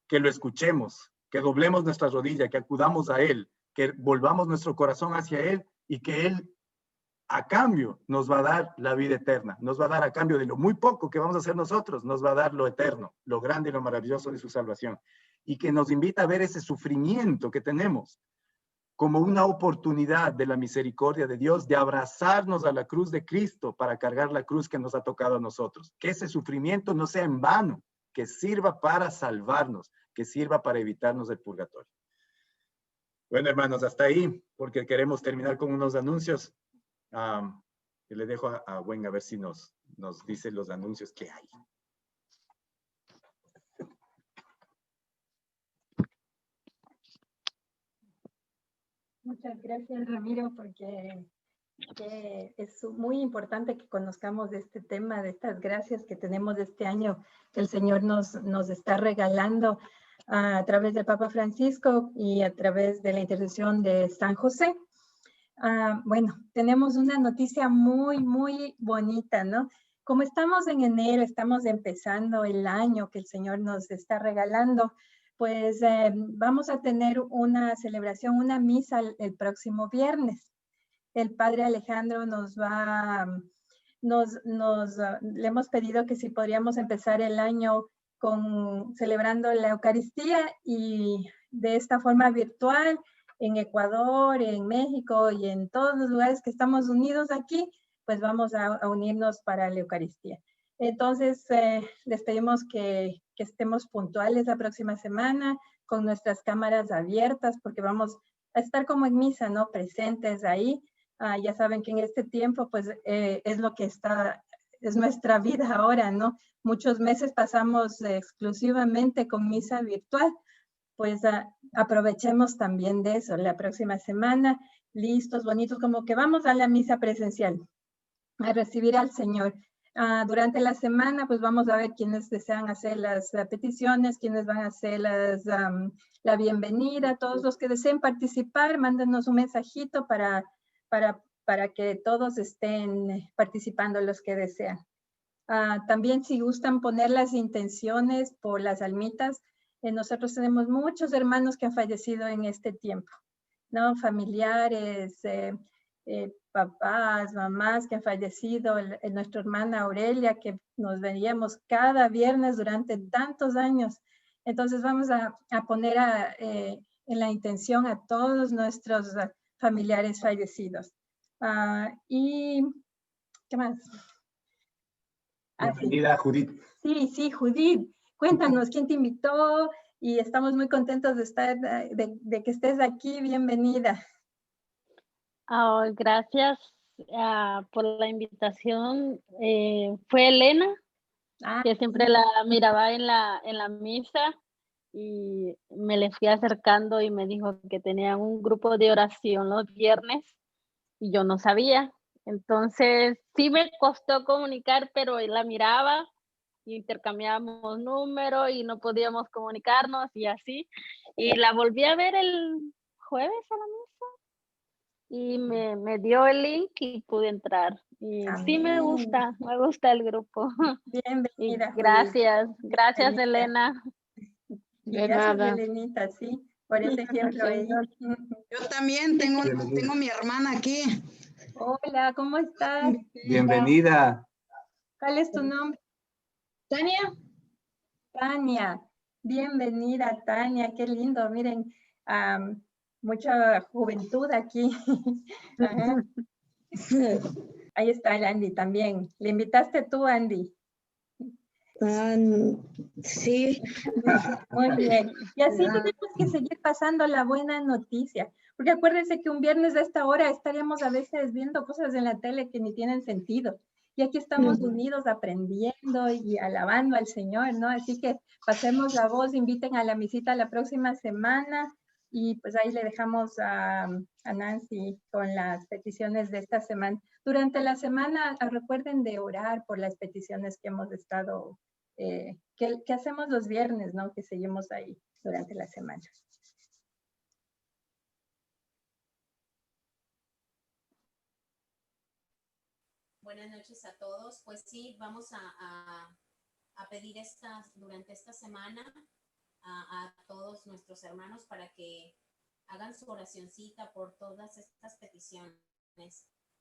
que lo escuchemos, que doblemos nuestra rodilla, que acudamos a Él, que volvamos nuestro corazón hacia Él y que Él, a cambio, nos va a dar la vida eterna. Nos va a dar a cambio de lo muy poco que vamos a hacer nosotros, nos va a dar lo eterno, lo grande y lo maravilloso de su salvación. Y que nos invita a ver ese sufrimiento que tenemos como una oportunidad de la misericordia de Dios de abrazarnos a la cruz de Cristo para cargar la cruz que nos ha tocado a nosotros. Que ese sufrimiento no sea en vano, que sirva para salvarnos, que sirva para evitarnos el purgatorio. Bueno, hermanos, hasta ahí, porque queremos terminar con unos anuncios. Yo le dejo a Gwen a ver si nos dice los anuncios que hay. Muchas gracias, Ramiro, porque es muy importante que conozcamos de este tema, de estas gracias que tenemos este año, que el Señor nos está regalando a través del Papa Francisco y a través de la intercesión de San José. Bueno, tenemos una noticia muy, muy bonita, ¿no? Como estamos en enero, estamos empezando el año que el Señor nos está regalando, pues vamos a tener una celebración, una misa el próximo viernes. El Padre Alejandro le hemos pedido que si podríamos empezar el año celebrando la Eucaristía y de esta forma virtual en Ecuador, en México y en todos los lugares que estamos unidos aquí, pues vamos a unirnos para la Eucaristía. Entonces, les pedimos que estemos puntuales la próxima semana con nuestras cámaras abiertas porque vamos a estar como en misa, ¿no? Presentes ahí. Ya saben que en este tiempo, pues, es lo que es nuestra vida ahora, ¿no? Muchos meses pasamos exclusivamente con misa virtual. Pues aprovechemos también de eso. La próxima semana, listos, bonitos, como que vamos a la misa presencial, a recibir al Señor. Durante la semana, pues vamos a ver quiénes desean hacer las peticiones, quiénes van a hacer la bienvenida. Todos los que deseen participar, mándenos un mensajito para que todos estén participando los que desean. También si gustan poner las intenciones por las almitas, nosotros tenemos muchos hermanos que han fallecido en este tiempo, ¿no? Familiares, papás, mamás que han fallecido, nuestra hermana Aurelia, que nos veíamos cada viernes durante tantos años. Entonces vamos a poner en la intención a todos nuestros familiares fallecidos. ¿Y qué más? Bienvenida, Judith. Sí, Judith. Cuéntanos, ¿quién te invitó? Y estamos muy contentos de estar, de que estés aquí. Bienvenida. Gracias por la invitación. Fue Elena, que siempre la miraba en la misa y me le fui acercando y me dijo que tenían un grupo de oración los viernes y yo no sabía. Entonces sí me costó comunicar, pero la miraba, intercambiábamos números y no podíamos comunicarnos y así. Y la volví a ver el jueves a la misa y me dio el link y pude entrar. Y sí me gusta el grupo. Bienvenida. Gracias Elena. Gracias, Elenita, sí, por ese ejemplo. Yo también tengo mi hermana aquí. Hola, ¿cómo estás? Bienvenida. ¿Cuál es tu nombre? Tania. Tania. Bienvenida, Tania. Qué lindo. Miren, mucha juventud aquí. Ahí está el Andy también. ¿Le invitaste tú, Andy? Sí. Muy bien. Y así tenemos que seguir pasando la buena noticia. Porque acuérdense que un viernes a esta hora estaríamos a veces viendo cosas en la tele que ni tienen sentido. Y aquí estamos unidos aprendiendo y alabando al Señor, ¿no? Así que pasemos la voz, inviten a la misita la próxima semana y pues ahí le dejamos a Nancy con las peticiones de esta semana. Durante la semana recuerden de orar por las peticiones que hemos estado, que hacemos los viernes, ¿no? Que seguimos ahí durante la semana. Buenas noches a todos. Pues sí, vamos a pedir durante esta semana a todos nuestros hermanos para que hagan su oracioncita por todas estas peticiones.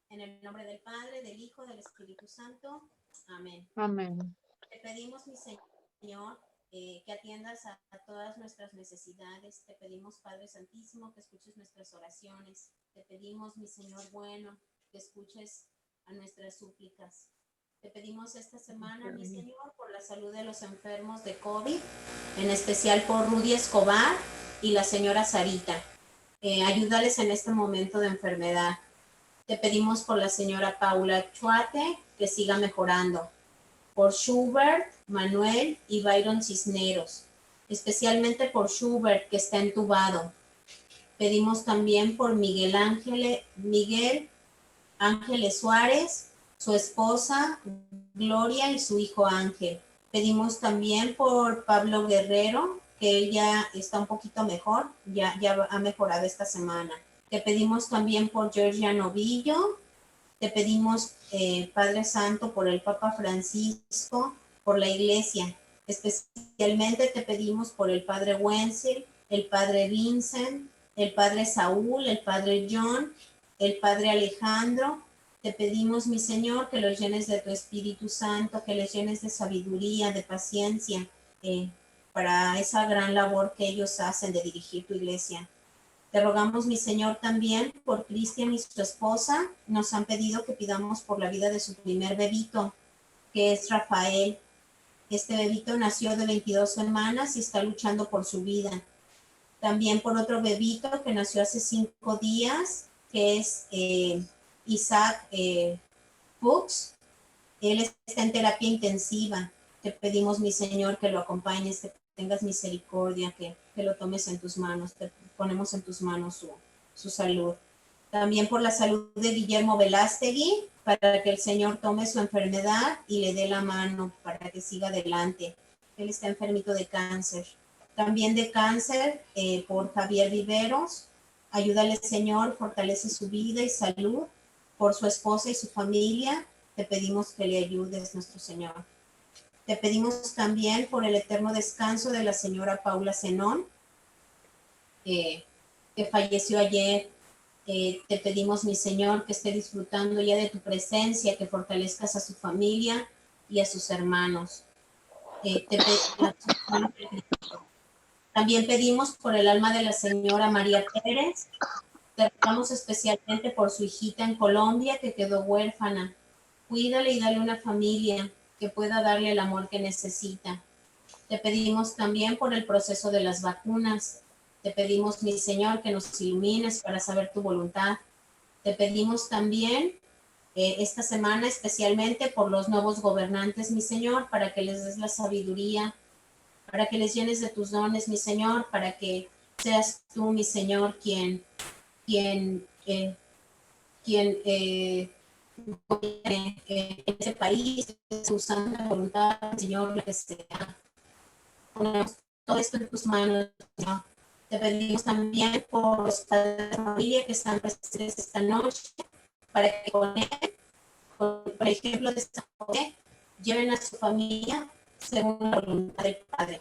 En el nombre del Padre, del Hijo, del Espíritu Santo. Amén. Amén. Te pedimos, mi Señor, que atiendas a todas nuestras necesidades. Te pedimos, Padre Santísimo, que escuches nuestras oraciones. Te pedimos, mi Señor bueno, que escuches a nuestras súplicas. Te pedimos esta semana, mi Señor, por la salud de los enfermos de COVID, en especial por Rudy Escobar y la señora Sarita. Ayúdales en este momento de enfermedad. Te pedimos por la señora Paula Chuate, que siga mejorando. Por Schubert, Manuel y Byron Cisneros, especialmente por Schubert, que está entubado. Pedimos también por Miguel Ángeles Suárez, su esposa Gloria y su hijo Ángel. Pedimos también por Pablo Guerrero, que él ya está un poquito mejor, ya ha mejorado esta semana. Te pedimos también por Georgia Novillo. Te pedimos, Padre Santo, por el Papa Francisco, por la Iglesia. Especialmente te pedimos por el Padre Wenzel, el Padre Vincent, el Padre Saúl, el Padre John, el Padre Alejandro. Te pedimos, mi Señor, que los llenes de tu Espíritu Santo, que les llenes de sabiduría, de paciencia, para esa gran labor que ellos hacen de dirigir tu iglesia. Te rogamos, mi Señor, también por Cristian y su esposa. Nos han pedido que pidamos por la vida de su primer bebito, que es Rafael. Este bebito nació de 22 semanas y está luchando por su vida. También por otro bebito que nació hace 5 días, que es Isaac Fuchs. Él está en terapia intensiva. Te pedimos, mi Señor, que lo acompañes, que tengas misericordia, que lo tomes en tus manos. Te ponemos en tus manos su salud. También por la salud de Guillermo Velástegui, para que el Señor tome su enfermedad y le dé la mano para que siga adelante. Él está enfermito de cáncer. También de cáncer, por Javier Viveros. Ayúdale, Señor, fortalece su vida y salud. Por su esposa y su familia, te pedimos que le ayudes, nuestro Señor. Te pedimos también por el eterno descanso de la señora Paula Zenón, que falleció ayer. Te pedimos, mi Señor, que esté disfrutando ya de tu presencia, que fortalezcas a su familia y a sus hermanos. También pedimos por el alma de la señora María Pérez. Te rogamos especialmente por su hijita en Colombia que quedó huérfana. Cuídale y dale una familia que pueda darle el amor que necesita. Te pedimos también por el proceso de las vacunas. Te pedimos, mi Señor, que nos ilumines para saber tu voluntad. Te pedimos también esta semana especialmente por los nuevos gobernantes, mi Señor, para que les des la sabiduría, para que les llenes de tus dones, mi Señor, para que seas tú, mi Señor, quien gobierne en este país, usando la voluntad, Señor, lo que sea. Ponemos todo esto en tus manos, Señor. Te pedimos también por los padres de familia que están presentes esta noche, para que con él, por ejemplo de San José, lleven a su familia según la voluntad del Padre.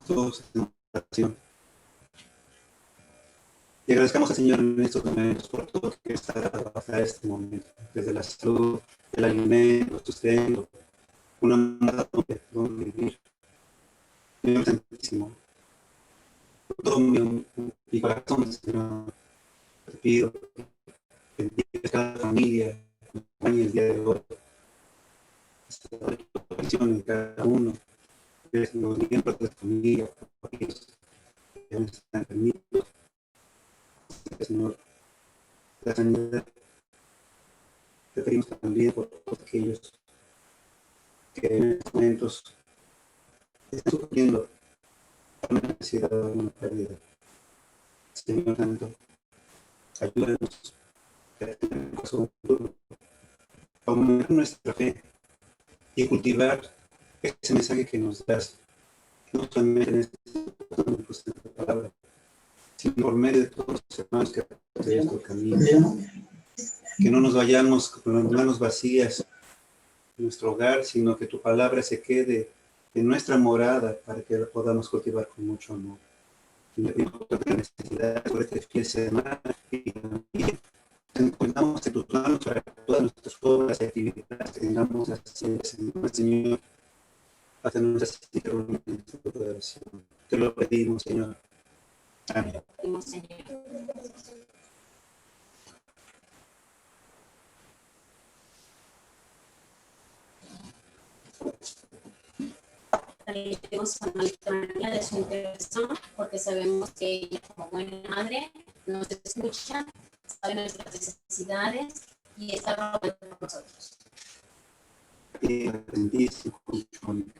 Todos en oración. Y agradezcamos al Señor en estos momentos por todo lo que está dado hasta este momento, desde la salud, el alimento, el sustento, una morada donde vivir. Señor Santísimo, todo mi corazón, Señor, te pido que bendigas cada familia que nos acompañe el día de hoy. En cada uno de los miembros de la familia, por aquellos que aún están enfermitos, Señor, la sanidad. Te pedimos también por todos aquellos que en estos momentos están sufriendo una necesidad o una pérdida. Señor Santo, ayúdanos a tener un corazón duro, a aumentar nuestra fe y cultivar ese mensaje que nos das, no solamente en esta palabra, sino por medio de todos los hermanos que de este camino. Que no nos vayamos con las manos vacías en nuestro hogar, sino que tu palabra se quede en nuestra morada para que la podamos cultivar con mucho amor. Y le pido por la necesidad por este fin de semana y también encontramos en tus manos para todas nuestras obras y actividades que tengamos así, Señor, hasta nuestras de oración. Te lo pedimos, Señor. Amén. Agradecemos a nuestra María de su intervención, porque sabemos que ella, como buena madre, nos escucha, sabe nuestras necesidades y está rogando por nosotros. Y bendice con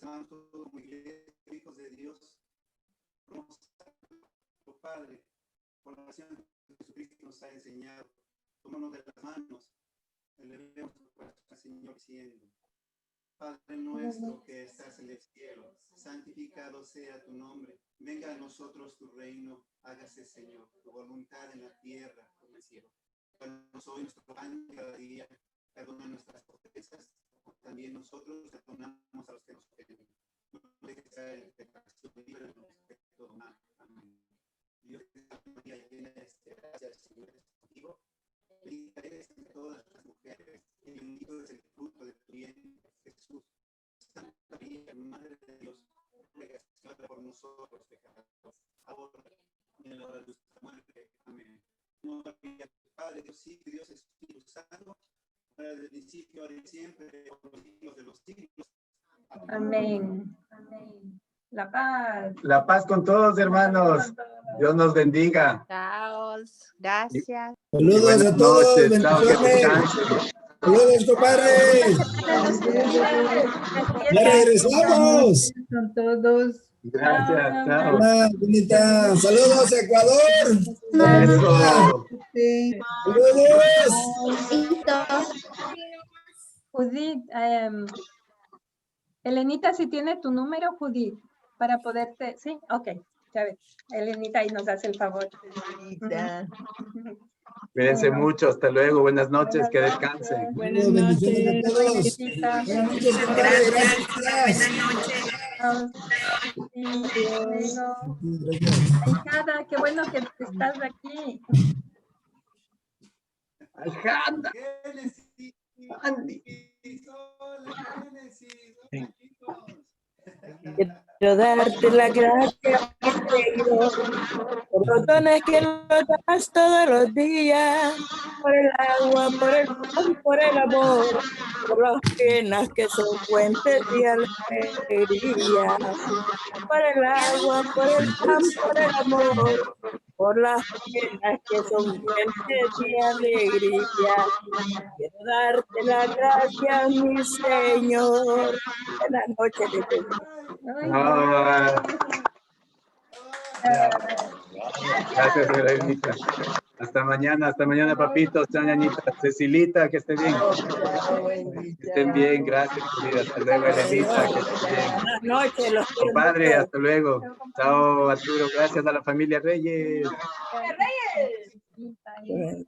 hermanos, todos como iglesia, hijos de Dios, Padre, por la oración que Jesucristo nos ha enseñado, tomémonos de las manos, elevemos al Señor diciendo: Padre nuestro que estás en el cielo, santificado sea tu nombre. Venga a nosotros tu reino, hágase, Señor, tu voluntad en la tierra como en el cielo. Danos hoy nuestro pan cada día, perdona nuestras ofensas, también nosotros perdonamos a los que nos ofenden. No dejes caer en tentación, líbranos de todo mal. Amén. Dios te salve María, llena eres de gracia, el Señor es contigo. Bendita eres entre todas las mujeres, y bendito es el fruto de tu vientre, Jesús. Santa María, Madre de Dios, ruega, Señora, por nosotros pecadores, ahora y en la hora de nuestra muerte. Amén. No olvides, Padre, Dios Hijo y Dios Espíritu Santo, ahora desde el principio, ahora y siempre, por los siglos de los siglos. Amén. Amén. La paz. La paz con todos, hermanos. Dios nos bendiga. Chao. Gracias. Saludos a todos. Noches. Chao, que Bendiciones. descansen. Saludos, compadre. Ya regresamos. Con todos. Gracias. Chao. Hola, bonita. Saludos, Ecuador. Eso. Sí. Saludos. Judith, Elenita, si tiene tu número, Judith, para poderte, sí, ok, ya ves. Elenita ahí nos hace el favor. Cuídense mucho. Hasta luego. Buenas noches. Que descansen. Buenas bendiciones a todos. Buenas noches, compadre. Gracias. Ahijada, qué bueno que estás aquí. Ahijada. Andy. Quiero darte la gracia, Señor, por los dones que nos das todos los días, por el agua, por el pan, por el amor, por las penas que son fuentes de alegría, por el agua, por el pan, por el amor, por las penas que son fuentes de alegría. Quiero darte la gracia, mi Señor. Buenas noches, de Gracias, Verónica. Hasta mañana, papitos, ñañita, Cecilita, que esté bien. Que estén bien, gracias, querida. Hasta luego, Elenita, que estén bien. Buenas noches, los quiero Compadre, mucho. hasta luego. Chao, Arturo, gracias a la familia Reyes. Reyes.